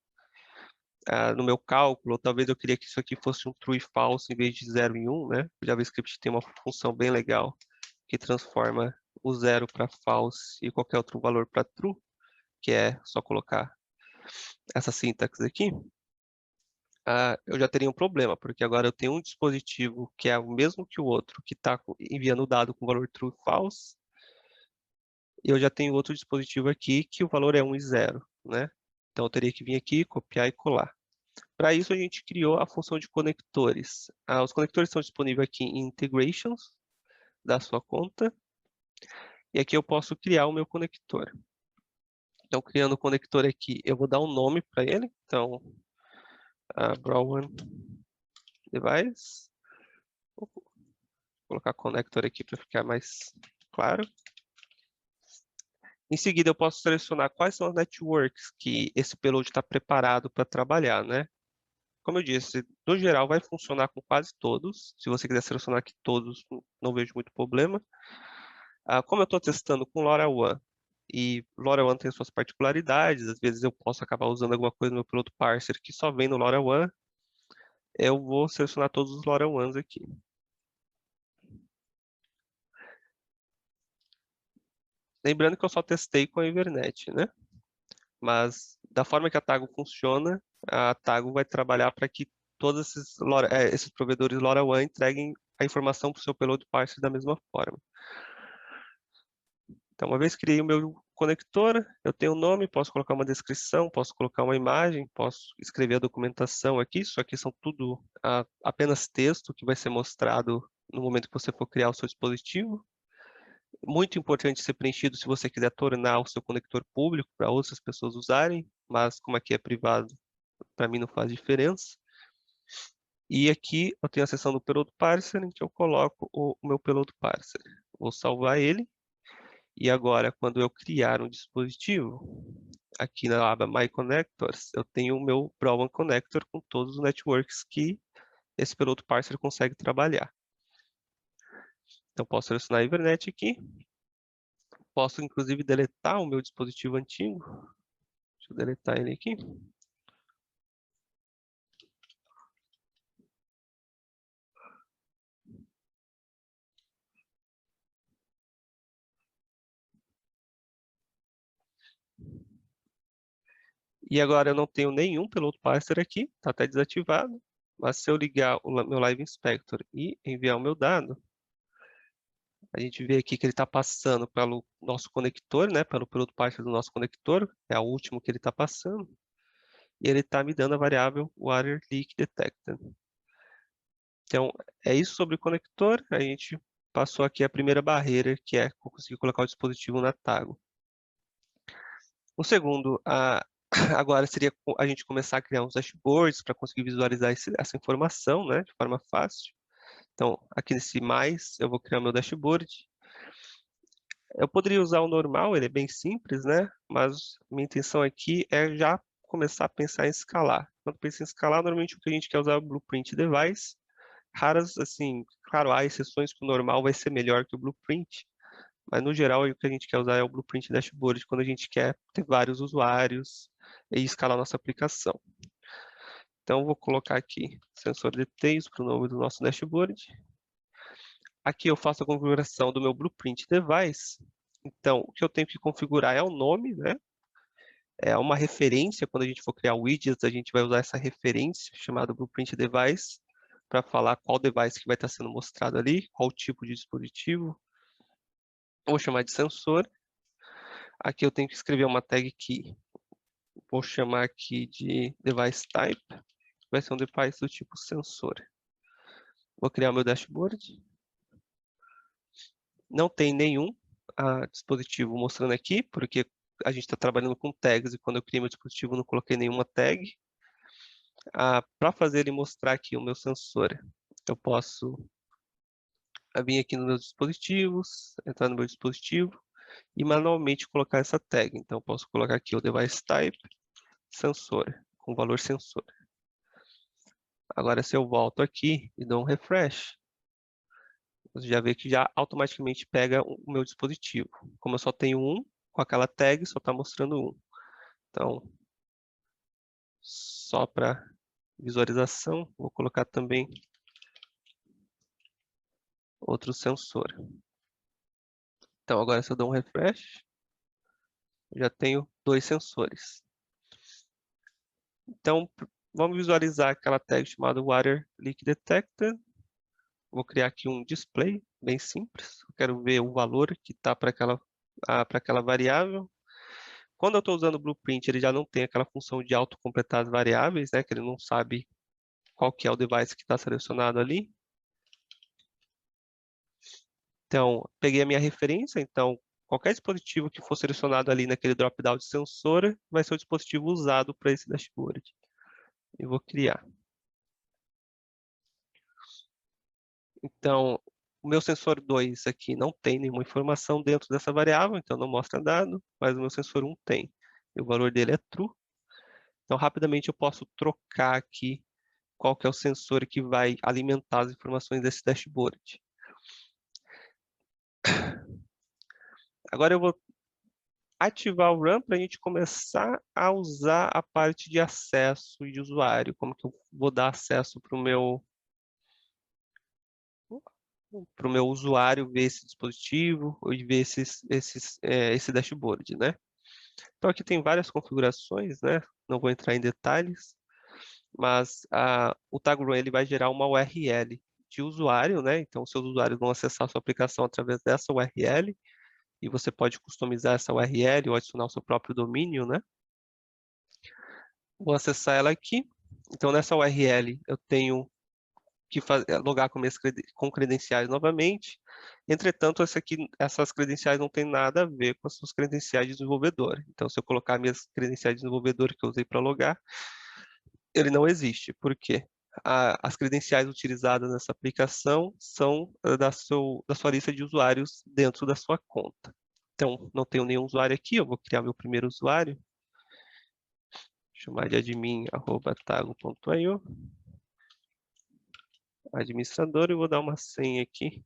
meu cálculo, talvez eu queria que isso aqui fosse um true e false em vez de 0 e 1, né? O JavaScript tem uma função bem legal que transforma o 0 para false e qualquer outro valor para true, que é só colocar essa sintaxe aqui. Eu já teria um problema, porque agora eu tenho um dispositivo que é o mesmo que o outro, que está enviando o dado com valor true e false, e eu já tenho outro dispositivo aqui que o valor é 1 e 0, né? Então eu teria que vir aqui, copiar e colar. Para isso, a gente criou a função de conectores. Os conectores estão disponíveis aqui em Integrations da sua conta. E aqui eu posso criar o meu conector. Então, criando o conector aqui, eu vou dar um nome para ele. Então, Browan Device. Vou colocar conector aqui para ficar mais claro. Em seguida, eu posso selecionar quais são as networks que esse payload está preparado para trabalhar, né? Como eu disse, no geral vai funcionar com quase todos. Se você quiser selecionar aqui todos, não vejo muito problema. Como eu estou testando com LoRaWAN, e LoRaWAN tem suas particularidades, às vezes eu posso acabar usando alguma coisa no meu payload parser que só vem no LoRaWAN, eu vou selecionar todos os LoRaWANs aqui. Lembrando que eu só testei com a Evernet, né? Mas da forma que a Tago funciona, a Tago vai trabalhar para que todos esses provedores LoRaWAN entreguem a informação para o seu payload parser da mesma forma. Então, uma vez que criei o meu conector, eu tenho um nome, posso colocar uma descrição, posso colocar uma imagem, posso escrever a documentação aqui. Isso aqui são tudo apenas texto que vai ser mostrado no momento que você for criar o seu dispositivo. Muito importante ser preenchido se você quiser tornar o seu conector público para outras pessoas usarem, mas como aqui é privado, para mim não faz diferença. E aqui eu tenho a seção do payload parser, em que eu coloco o meu payload parser. Vou salvar ele. E agora, quando eu criar um dispositivo, aqui na aba My Connectors, eu tenho o meu Broadband Connector com todos os networks que esse piloto parser consegue trabalhar. Então, posso selecionar a Evernet aqui. Posso, inclusive, deletar o meu dispositivo antigo. Deixa eu deletar ele aqui. E agora eu não tenho nenhum piloto parser aqui, está até desativado. Mas se eu ligar o meu Live Inspector e enviar o meu dado, a gente vê aqui que ele está passando pelo nosso conector, né, pelo piloto parser do nosso conector, é o último que ele está passando. E ele está me dando a variável Water Leak Detected. Então, é isso sobre o conector. A gente passou aqui a primeira barreira, que é conseguir colocar o dispositivo na Tago. O segundo, agora seria a gente começar a criar uns dashboards para conseguir visualizar essa informação, né, de forma fácil. Então, aqui nesse mais, eu vou criar meu dashboard. Eu poderia usar o normal, ele é bem simples, né? Mas minha intenção aqui é já começar a pensar em escalar. Quando pensa em escalar, normalmente o que a gente quer usar é o Blueprint Device. Raras, assim, claro, há exceções que o normal vai ser melhor que o Blueprint, mas no geral o que a gente quer usar é o Blueprint Dashboard quando a gente quer ter vários usuários e escalar nossa aplicação. Então, vou colocar aqui sensor details para o nome do nosso dashboard. Aqui eu faço a configuração do meu Blueprint Device. Então, o que eu tenho que configurar é o nome, né? É uma referência, quando a gente for criar widgets, a gente vai usar essa referência chamada Blueprint Device para falar qual device que vai estar sendo mostrado ali, qual tipo de dispositivo. Vou chamar de sensor. Aqui eu tenho que escrever uma tag key. Vou chamar aqui de device type. Vai ser um device do tipo sensor. Vou criar meu dashboard. Não tem nenhum dispositivo mostrando aqui, porque a gente está trabalhando com tags e quando eu criei meu dispositivo não coloquei nenhuma tag. Para fazer ele mostrar aqui o meu sensor, eu posso vir aqui nos meus dispositivos, entrar no meu dispositivo e manualmente colocar essa tag. Então, eu posso colocar aqui o device type sensor, com valor sensor. Agora, se eu volto aqui e dou um refresh, você já vê que já automaticamente pega o meu dispositivo. Como eu só tenho um, com aquela tag só está mostrando um. Então, só para visualização, vou colocar também outro sensor. Então, agora se eu dou um refresh, já tenho dois sensores. Então, vamos visualizar aquela tag chamada Water Leak Detected. Vou criar aqui um display bem simples. Eu quero ver o valor que está para aquela variável. Quando eu estou usando o Blueprint, ele já não tem aquela função de autocompletar as variáveis, né? Que ele não sabe qual que é o device que está selecionado ali. Então, peguei a minha referência. Então, qualquer dispositivo que for selecionado ali naquele drop-down de sensor vai ser o dispositivo usado para esse dashboard. E vou criar. Então, o meu sensor 2 aqui não tem nenhuma informação dentro dessa variável, então não mostra dado, mas o meu sensor 1 tem. E o valor dele é true. Então, rapidamente eu posso trocar aqui qual que é o sensor que vai alimentar as informações desse dashboard. Agora eu vou ativar o Run para a gente começar a usar a parte de acesso e de usuário. Como que eu vou dar acesso para o meu usuário ver esse dispositivo ou ver esse dashboard, né? Então aqui tem várias configurações, né? Não vou entrar em detalhes, mas o TagRun ele vai gerar uma URL de usuário, né? Então seus usuários vão acessar a sua aplicação através dessa URL e você pode customizar essa URL ou adicionar o seu próprio domínio, né? Vou acessar ela aqui. Então nessa URL eu tenho que logar com credenciais novamente. Entretanto, essas credenciais não têm nada a ver com as suas credenciais de desenvolvedor. Então, se eu colocar minhas credenciais de desenvolvedor que eu usei para logar, ele não existe. Por quê? As credenciais utilizadas nessa aplicação são da sua lista de usuários dentro da sua conta. Então, não tenho nenhum usuário aqui, eu vou criar meu primeiro usuário. Chamar de admin@tago.io. Administrador, e vou dar uma senha aqui,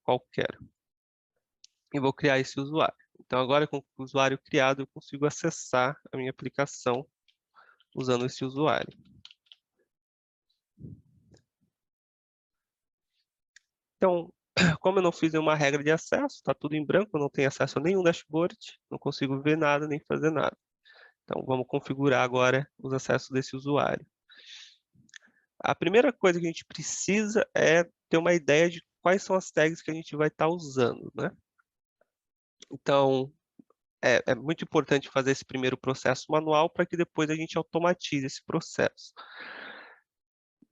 qualquer. E vou criar esse usuário. Então, agora com o usuário criado, eu consigo acessar a minha aplicação usando esse usuário. Então, como eu não fiz nenhuma regra de acesso, está tudo em branco, eu não tenho acesso a nenhum dashboard, não consigo ver nada nem fazer nada. Então, vamos configurar agora os acessos desse usuário. A primeira coisa que a gente precisa é ter uma ideia de quais são as tags que a gente vai estar usando, né? Então, é muito importante fazer esse primeiro processo manual para que depois a gente automatize esse processo.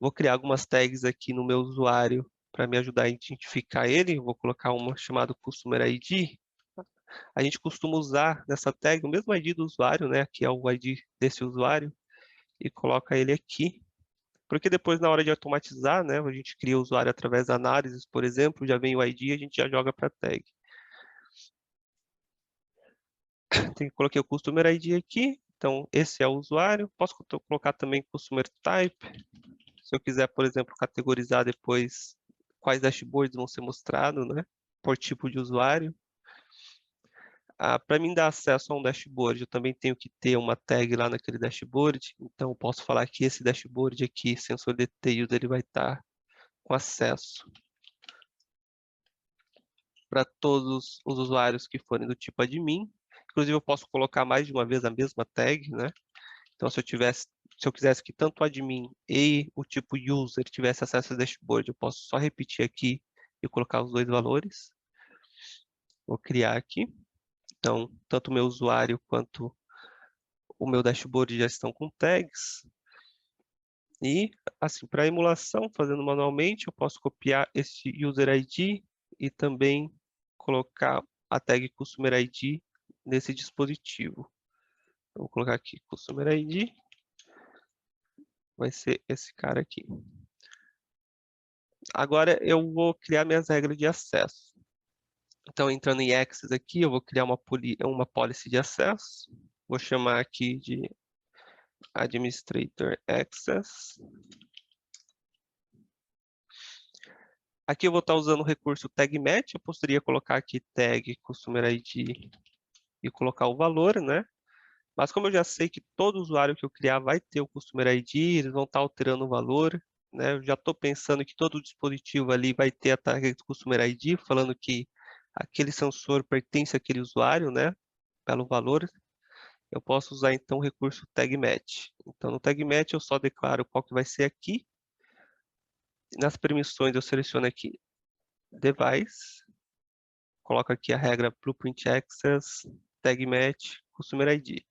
Vou criar algumas tags aqui no meu usuário para me ajudar a identificar ele. Vou colocar uma chamada Customer ID. A gente costuma usar nessa tag o mesmo ID do usuário, né? Aqui é o ID desse usuário, e coloca ele aqui. Porque depois, na hora de automatizar, né, a gente cria o usuário através da análise, por exemplo, já vem o ID e a gente já joga para a tag. Coloquei o Customer ID aqui, então esse é o usuário. Posso colocar também Customer Type, se eu quiser, por exemplo, categorizar depois quais dashboards vão ser mostrados, né, por tipo de usuário. Para mim dar acesso a um dashboard, eu também tenho que ter uma tag lá naquele dashboard. Então, eu posso falar que esse dashboard aqui, Sensor Details, ele vai estar com acesso para todos os usuários que forem do tipo admin. Inclusive, eu posso colocar mais de uma vez a mesma tag, né? Então, se eu quisesse que tanto o admin e o tipo user tivesse acesso ao dashboard, eu posso só repetir aqui e colocar os dois valores. Vou criar aqui. Então, tanto o meu usuário quanto o meu dashboard já estão com tags. E, assim, para emulação, fazendo manualmente, eu posso copiar esse user ID e também colocar a tag Customer ID nesse dispositivo. Eu vou colocar aqui Customer ID, vai ser esse cara aqui. Agora eu vou criar minhas regras de acesso. Então, entrando em Access aqui, eu vou criar uma policy de acesso. Vou chamar aqui de Administrator Access. Aqui eu vou estar usando o recurso tag match. Eu poderia colocar aqui tag Customer ID e colocar o valor, né? Mas como eu já sei que todo usuário que eu criar vai ter o Customer ID, eles vão estar alterando o valor, né? Eu já estou pensando que todo dispositivo ali vai ter a tag Customer ID, falando que aquele sensor pertence àquele usuário, né? Pelo valor. Eu posso usar então o recurso tag match. Então no tag match eu só declaro qual que vai ser aqui. Nas permissões eu seleciono aqui device, coloco aqui a regra blueprint access, tag match, customer ID.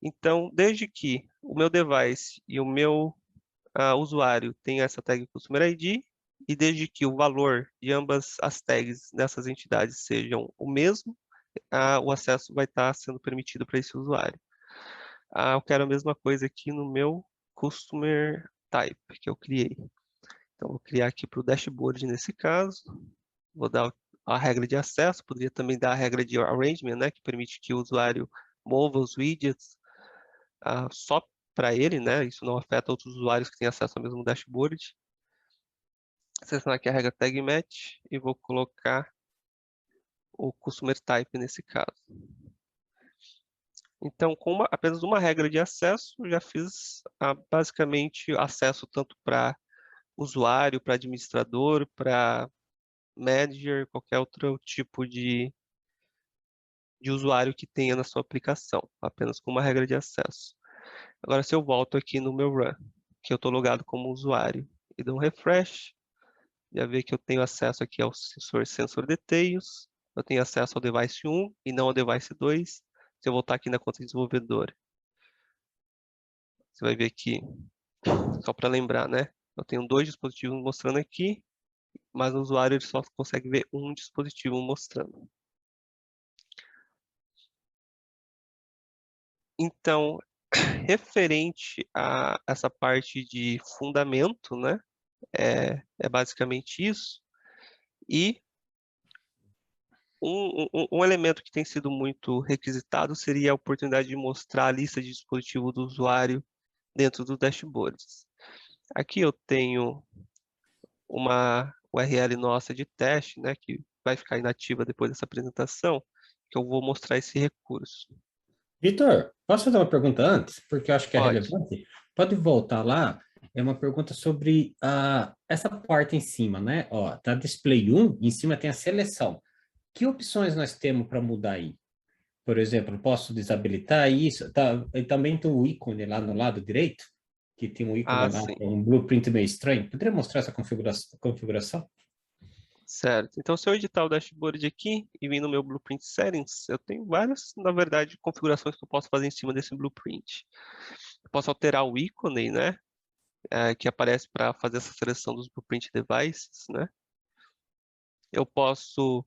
Então, desde que o meu device e o meu usuário tenham essa tag customer ID, e desde que o valor de ambas as tags dessas entidades sejam o mesmo, o acesso vai estar sendo permitido para esse usuário. Eu quero a mesma coisa aqui no meu customer type que eu criei. Então, vou criar aqui para o dashboard nesse caso. Vou dar a regra de acesso, poderia também dar a regra de arrangement, né, que permite que o usuário mova os widgets só para ele, né? Isso não afeta outros usuários que têm acesso ao mesmo dashboard. Selecionar aqui a regra tag match e vou colocar o customer type nesse caso. Então, com apenas uma regra de acesso, eu já fiz basicamente acesso tanto para usuário, para administrador, para manager, qualquer outro tipo de usuário que tenha na sua aplicação, apenas com uma regra de acesso. Agora, se eu volto aqui no meu run, que eu estou logado como usuário, e dou um refresh, já vê que eu tenho acesso aqui ao Sensor Details, eu tenho acesso ao Device 1 e não ao Device 2. Se eu voltar aqui na conta de desenvolvedor, você vai ver que, só para lembrar, né? Eu tenho dois dispositivos mostrando aqui, mas o usuário ele só consegue ver um dispositivo mostrando. Então, referente a essa parte de fundamento, né? É basicamente isso. E Um elemento que tem sido muito requisitado seria a oportunidade de mostrar a lista de dispositivo do usuário dentro do dashboards. Aqui eu tenho uma URL nossa de teste, né, que vai ficar inativa depois dessa apresentação, que eu vou mostrar esse recurso. Vitor, posso fazer uma pergunta antes? Porque eu acho que é Pode. relevante. Pode voltar lá. É uma pergunta sobre essa parte em cima, né? Ó, tá display 1, em cima tem a seleção. Que opções nós temos para mudar aí? Por exemplo, posso desabilitar isso? Tá, e também tem o ícone lá no lado direito, que tem um ícone Ah, lá, sim. um blueprint meio estranho. Poderia mostrar essa configuração? Certo. Então, se eu editar o dashboard aqui e vir no meu Blueprint Settings, eu tenho várias, na verdade, configurações que eu posso fazer em cima desse Blueprint. Eu posso alterar o ícone, né, que aparece para fazer essa seleção dos Blueprint Devices, né. Eu posso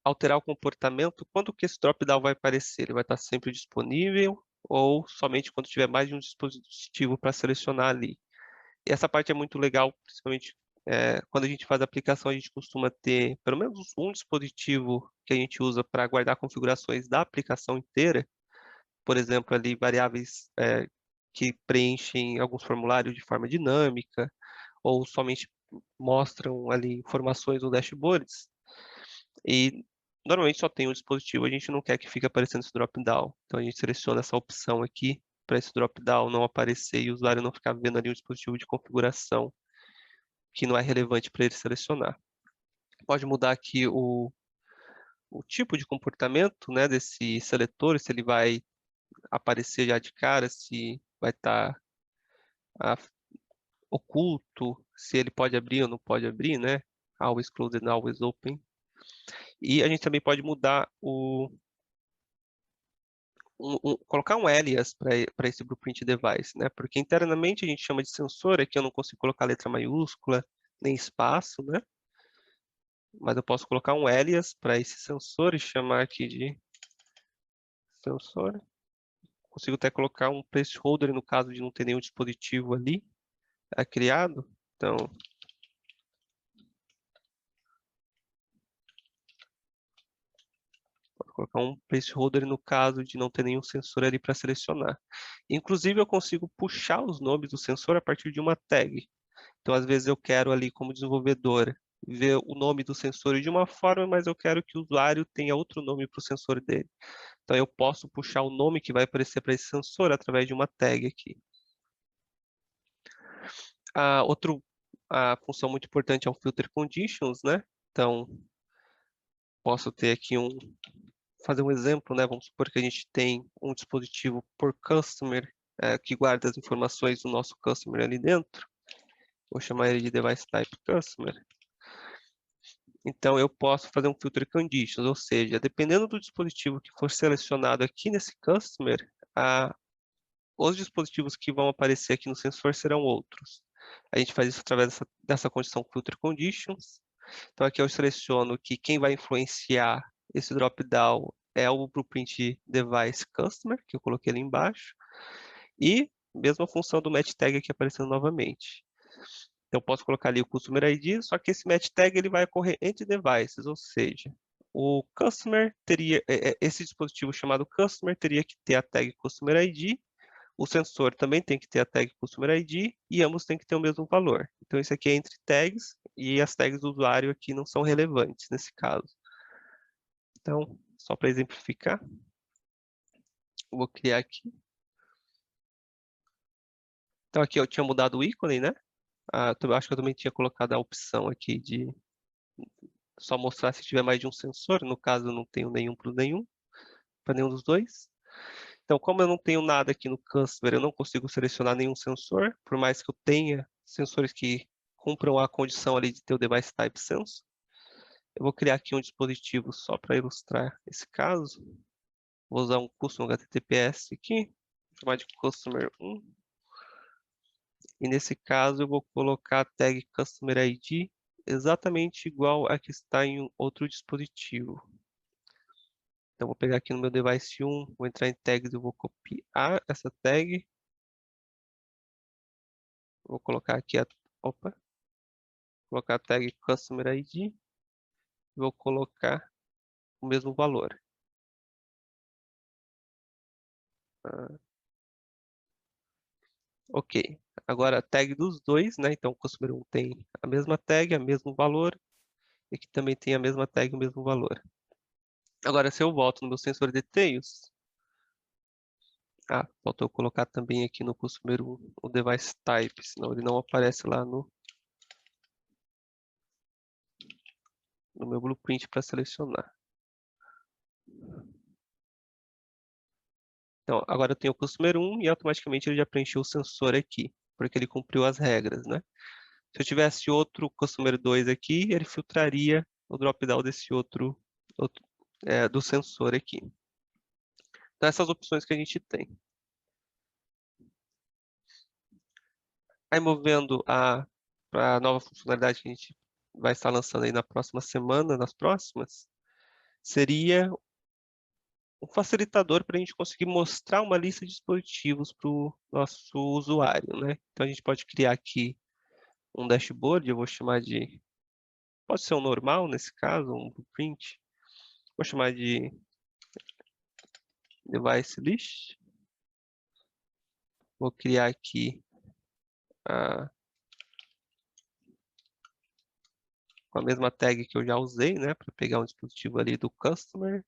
alterar o comportamento. Quando que esse drop-down vai aparecer? Ele vai estar sempre disponível ou somente quando tiver mais de um dispositivo para selecionar ali? E essa parte é muito legal, principalmente quando a gente faz a aplicação, a gente costuma ter pelo menos um dispositivo que a gente usa para guardar configurações da aplicação inteira. Por exemplo, ali variáveis que preenchem alguns formulários de forma dinâmica ou somente mostram ali informações no dashboards. E normalmente só tem um dispositivo, a gente não quer que fique aparecendo esse drop-down. Então a gente seleciona essa opção aqui para esse drop-down não aparecer e o usuário não ficar vendo ali um dispositivo de configuração que não é relevante para ele selecionar. Pode mudar aqui o tipo de comportamento, né, desse seletor, se ele vai aparecer já de cara, se vai estar oculto, se ele pode abrir ou não pode abrir, né? Always closed, always open. E a gente também pode mudar colocar um alias para esse blueprint device, né? Porque internamente a gente chama de sensor, aqui eu não consigo colocar letra maiúscula, nem espaço, né? Mas eu posso colocar um alias para esse sensor e chamar aqui de sensor. Consigo até colocar um placeholder no caso de não ter nenhum dispositivo ali criado. Então, vou colocar um placeholder no caso de não ter nenhum sensor ali para selecionar. Inclusive, eu consigo puxar os nomes do sensor a partir de uma tag. Então, às vezes eu quero ali, como desenvolvedor, ver o nome do sensor de uma forma, mas eu quero que o usuário tenha outro nome para o sensor dele. Então, eu posso puxar o nome que vai aparecer para esse sensor através de uma tag aqui. A função muito importante é o filter conditions, né? Então, posso ter aqui fazer um exemplo, né? Vamos supor que a gente tem um dispositivo por customer, que guarda as informações do nosso customer ali dentro. Vou chamar ele de device type customer. Então, eu posso fazer um filter conditions, ou seja, dependendo do dispositivo que for selecionado aqui nesse customer, os dispositivos que vão aparecer aqui no sensor serão outros. A gente faz isso através dessa condição filter conditions. Então, aqui eu seleciono que quem vai influenciar esse drop-down é o blueprint device customer, que eu coloquei ali embaixo, e mesma função do match tag aqui aparecendo novamente. Então, eu posso colocar ali o Customer ID, só que esse match tag ele vai ocorrer entre devices, ou seja, o Customer teria, esse dispositivo chamado Customer teria que ter a tag Customer ID, o sensor também tem que ter a tag Customer ID e ambos têm que ter o mesmo valor. Então, isso aqui é entre tags e as tags do usuário aqui não são relevantes nesse caso. Então, só para exemplificar, eu vou criar aqui. Então, aqui eu tinha mudado o ícone, né? Eu acho que eu também tinha colocado a opção aqui de só mostrar se tiver mais de um sensor. No caso, eu não tenho nenhum para nenhum dos dois. Então, como eu não tenho nada aqui no Customer, eu não consigo selecionar nenhum sensor, por mais que eu tenha sensores que cumpram a condição ali de ter o Device Type Sensor. Eu vou criar aqui um dispositivo só para ilustrar esse caso. Vou usar um custom HTTPS aqui, vou chamar de Customer 1. E nesse caso eu vou colocar a tag Customer ID exatamente igual a que está em outro dispositivo. Então vou pegar aqui no meu device 1, vou entrar em tags, eu vou copiar essa tag. Vou colocar aqui colocar a tag Customer ID. Vou colocar o mesmo valor. Ok, agora a tag dos dois, né? Então o customer 1 tem a mesma tag, o mesmo valor, e aqui também tem a mesma tag, o mesmo valor. Agora, se eu volto no meu sensor details, faltou eu colocar também aqui no customer 1 o device type, senão ele não aparece lá no meu blueprint para selecionar. Então, agora eu tenho o customer 1 e automaticamente ele já preencheu o sensor aqui, porque ele cumpriu as regras, né? Se eu tivesse outro customer 2 aqui, ele filtraria o drop-down desse outro do sensor aqui. Então, essas opções que a gente tem. Aí, movendo para a nova funcionalidade que a gente vai estar lançando aí na próxima semana, nas próximas, seria um facilitador para a gente conseguir mostrar uma lista de dispositivos para o nosso usuário, né? Então, a gente pode criar aqui um dashboard, eu vou chamar de... Pode ser um normal, nesse caso, um blueprint. Vou chamar de device list. Vou criar aqui com a mesma tag que eu já usei, né? Para pegar um dispositivo ali do customer.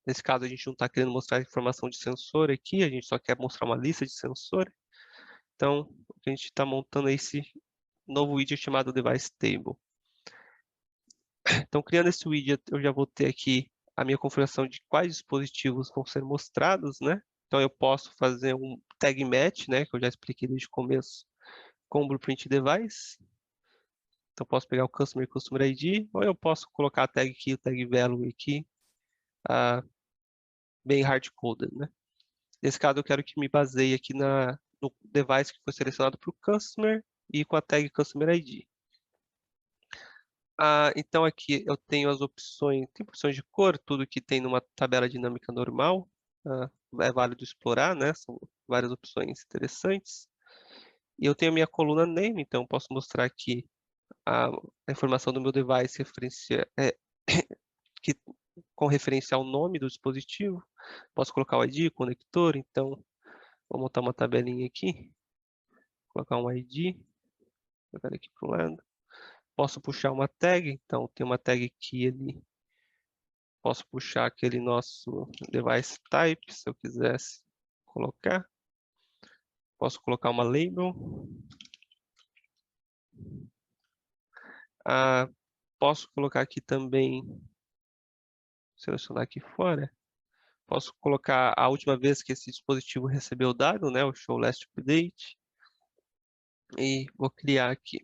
Nesse caso, a gente não está querendo mostrar informação de sensor aqui, a gente só quer mostrar uma lista de sensor. Então, a gente está montando esse novo widget chamado Device Table. Então, criando esse widget, eu já vou ter aqui a minha configuração de quais dispositivos vão ser mostrados, né? Então, eu posso fazer um tag match, né? Que eu já expliquei desde o começo, com o Blueprint Device. Então, eu posso pegar o Customer e Customer ID, ou eu posso colocar a tag key, o tag value aqui, bem hard-coded, né? Nesse caso, eu quero que me baseie aqui no device que foi selecionado para o Customer e com a tag Customer ID. Então aqui eu tenho as opções, tem opções de cor, tudo que tem numa tabela dinâmica normal, é válido explorar, né? São várias opções interessantes. E eu tenho a minha coluna name, então posso mostrar aqui a informação do meu device com referência ao nome do dispositivo. Posso colocar o ID, o conector, então vou montar uma tabelinha aqui, colocar um ID, jogar aqui para o lado. Posso puxar uma tag, então tem uma tag aqui ali. Posso puxar aquele nosso device type, se eu quisesse colocar. Posso colocar uma label. Posso colocar aqui também, selecionar aqui fora. Posso colocar a última vez que esse dispositivo recebeu o dado, né, o show last update. E vou criar aqui.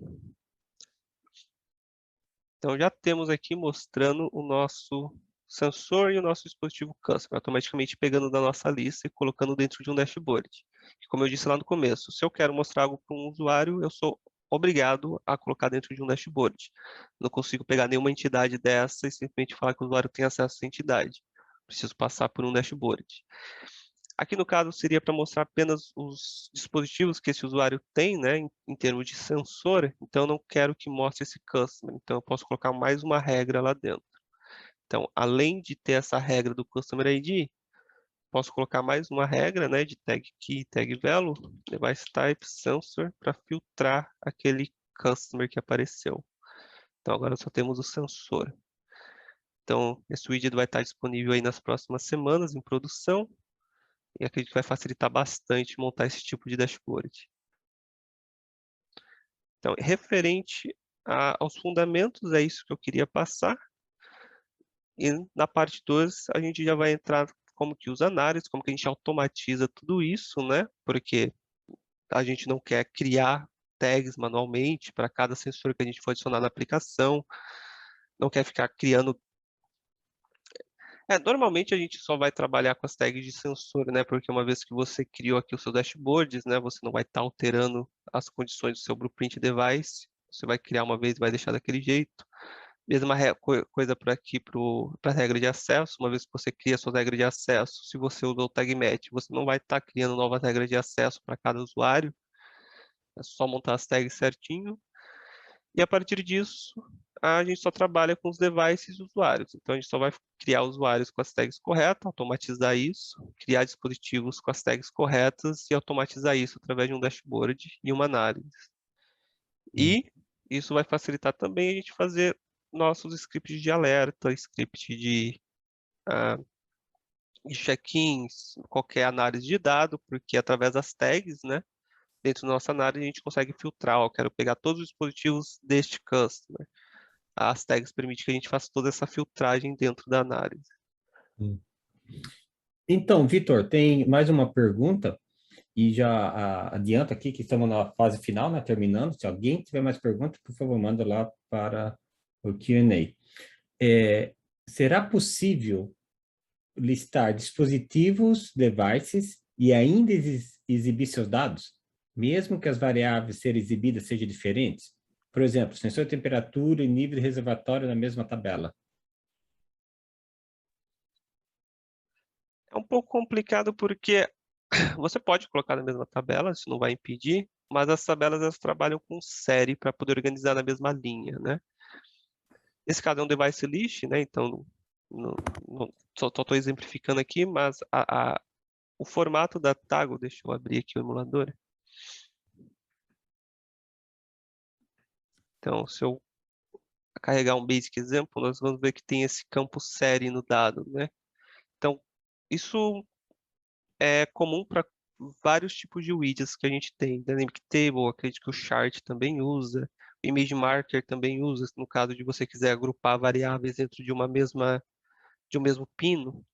Então já temos aqui mostrando o nosso sensor e o nosso dispositivo customer, automaticamente pegando da nossa lista e colocando dentro de um dashboard. E como eu disse lá no começo, se eu quero mostrar algo para um usuário, eu sou obrigado a colocar dentro de um dashboard. Não consigo pegar nenhuma entidade dessa e simplesmente falar que o usuário tem acesso a essa entidade. Preciso passar por um dashboard. Aqui no caso seria para mostrar apenas os dispositivos que esse usuário tem, né, em termos de sensor, então eu não quero que mostre esse customer, então eu posso colocar mais uma regra lá dentro. Então, além de ter essa regra do Customer ID, posso colocar mais uma regra, né, de tag key, tag value, device type, sensor, para filtrar aquele customer que apareceu. Então, agora só temos o sensor. Então, esse widget vai estar disponível aí nas próximas semanas em produção. E acredito que vai facilitar bastante montar esse tipo de dashboard. Então, referente aos fundamentos, é isso que eu queria passar. E na parte 2, a gente já vai entrar como que usa análise, como que a gente automatiza tudo isso, né? Porque a gente não quer criar tags manualmente para cada sensor que a gente for adicionar na aplicação, não quer ficar criando. Normalmente a gente só vai trabalhar com as tags de sensor, né? Porque uma vez que você criou aqui o seu dashboard, né? Você não vai estar alterando as condições do seu blueprint device. Você vai criar uma vez e vai deixar daquele jeito. Mesma coisa para aqui para a regra de acesso. Uma vez que você cria a sua regra de acesso, se você usou o tag match, você não vai estar criando novas regras de acesso para cada usuário. É só montar as tags certinho. E a partir disso, a gente só trabalha com os devices usuários. Então, a gente só vai criar usuários com as tags corretas, automatizar isso, criar dispositivos com as tags corretas e automatizar isso através de um dashboard e uma análise. E isso vai facilitar também a gente fazer nossos scripts de alerta, script de check-ins, qualquer análise de dado, porque através das tags, né, dentro da nossa análise a gente consegue filtrar, ó, quero pegar todos os dispositivos deste customer. As tags permitem que a gente faça toda essa filtragem dentro da análise. Então, Vitor, tem mais uma pergunta e já adianta aqui que estamos na fase final, né, terminando. Se alguém tiver mais perguntas, por favor, manda lá para o Q&A. Será possível listar dispositivos, devices e ainda exibir seus dados, mesmo que as variáveis serem exibidas sejam diferentes? Por exemplo, sensor de temperatura e nível de reservatório na mesma tabela. É um pouco complicado porque você pode colocar na mesma tabela, isso não vai impedir, mas as tabelas elas trabalham com série para poder organizar na mesma linha, né? Esse caso é um device list, né? Então, só estou exemplificando aqui, mas o formato da Tago, deixa eu abrir aqui o emulador. Então, se eu carregar um basic exemplo, nós vamos ver que tem esse campo série no dado, né? Então, isso é comum para vários tipos de widgets que a gente tem. Dynamic Table, acredito que o Chart também usa, o Image Marker também usa, no caso de você quiser agrupar variáveis dentro de um mesmo pino,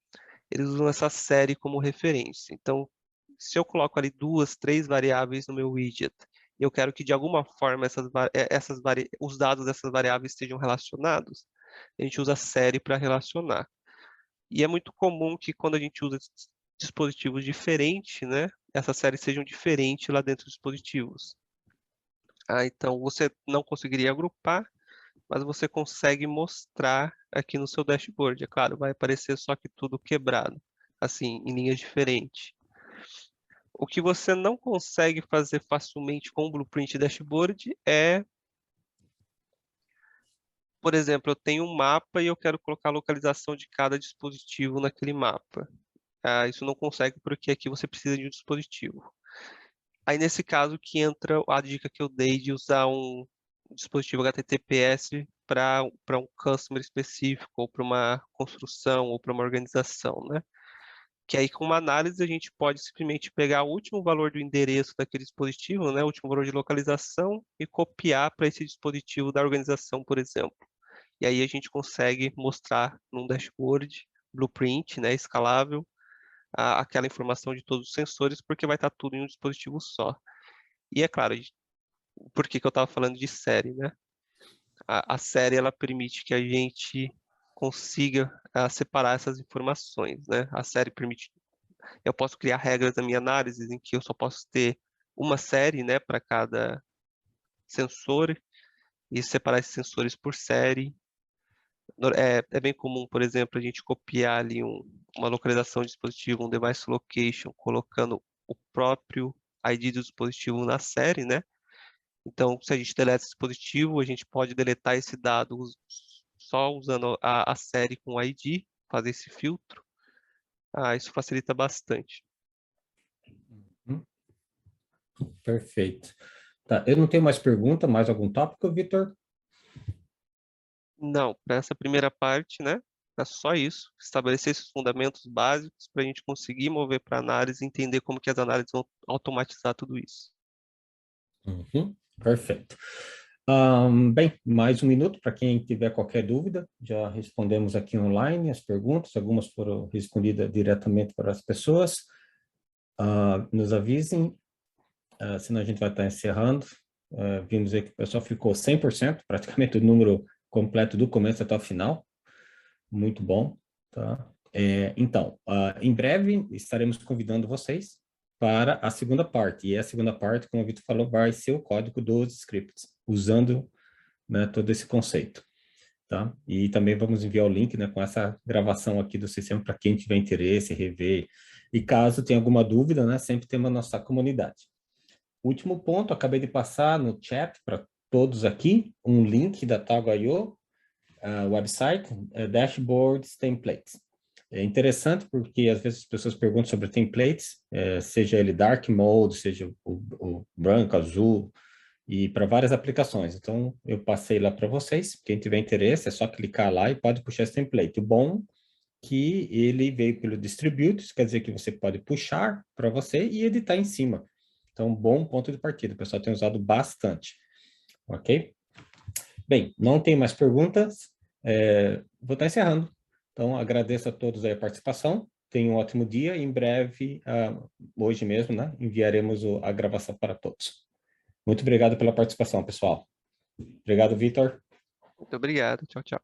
eles usam essa série como referência. Então, se eu coloco ali 2, 3 variáveis no meu widget, e eu quero que de alguma forma os dados dessas variáveis estejam relacionados, a gente usa a série para relacionar. E é muito comum que quando a gente usa dispositivos diferentes, né, essas séries sejam diferentes lá dentro dos dispositivos. Então você não conseguiria agrupar, mas você consegue mostrar aqui no seu dashboard. É claro, vai aparecer só que tudo quebrado, assim, em linhas diferentes. O que você não consegue fazer facilmente com o Blueprint Dashboard é, por exemplo, eu tenho um mapa e eu quero colocar a localização de cada dispositivo naquele mapa. Isso não consegue porque aqui você precisa de um dispositivo. Aí nesse caso que entra a dica que eu dei de usar um dispositivo HTTPS para um customer específico, ou para uma construção, ou para uma organização, né? Que aí com uma análise a gente pode simplesmente pegar o último valor do endereço daquele dispositivo, né? O último valor de localização e copiar para esse dispositivo da organização, por exemplo. E aí a gente consegue mostrar num dashboard, blueprint, né? Escalável, aquela informação de todos os sensores, porque vai estar tudo em um dispositivo só. E é claro, por que que eu estava falando de série, né? A série, ela permite que a gente consiga separar essas informações, né? A série permite, eu posso criar regras da minha análise em que eu só posso ter uma série, né, para cada sensor e separar esses sensores por série. É bem comum, por exemplo, a gente copiar ali uma localização de dispositivo, um device location, colocando o próprio ID do dispositivo na série, né? Então, se a gente deleta esse dispositivo, a gente pode deletar esse dado só usando a série com ID, fazer esse filtro. Isso facilita bastante. Perfeito. Tá, eu não tenho mais pergunta, mais algum tópico, Vitor? Não, para essa primeira parte, né? É só isso. Estabelecer esses fundamentos básicos para a gente conseguir mover para análise e entender como que as análises vão automatizar tudo isso. Perfeito. Bem, mais um minuto para quem tiver qualquer dúvida. Já respondemos aqui online as perguntas, algumas foram respondidas diretamente para as pessoas. Nos avisem, senão a gente vai estar encerrando. Vimos aí que o pessoal ficou 100%, praticamente o número completo do começo até o final. Muito bom, tá? Então, em breve estaremos convidando vocês para a segunda parte. E a segunda parte, como o Vitor falou, vai ser o código dos scripts, usando, né, todo esse conceito. Tá? E também vamos enviar o link, né, com essa gravação aqui do sistema para quem tiver interesse, rever. E caso tenha alguma dúvida, né, sempre temos a nossa comunidade. Último ponto, acabei de passar no chat para todos aqui um link da Tago.io, website, dashboards, templates. É interessante porque às vezes as pessoas perguntam sobre templates, seja ele dark mode, seja o branco, azul, e para várias aplicações. Então, eu passei lá para vocês. Quem tiver interesse, é só clicar lá e pode puxar esse template. O bom é que ele veio pelo Distribute, quer dizer que você pode puxar para você e editar em cima. Então, bom ponto de partida. O pessoal tem usado bastante. Ok? Bem, não tem mais perguntas. Vou estar encerrando. Então, agradeço a todos aí a participação. Tenham um ótimo dia. Em breve, hoje mesmo, né, enviaremos a gravação para todos. Muito obrigado pela participação, pessoal. Obrigado, Vitor. Muito obrigado. Tchau, tchau.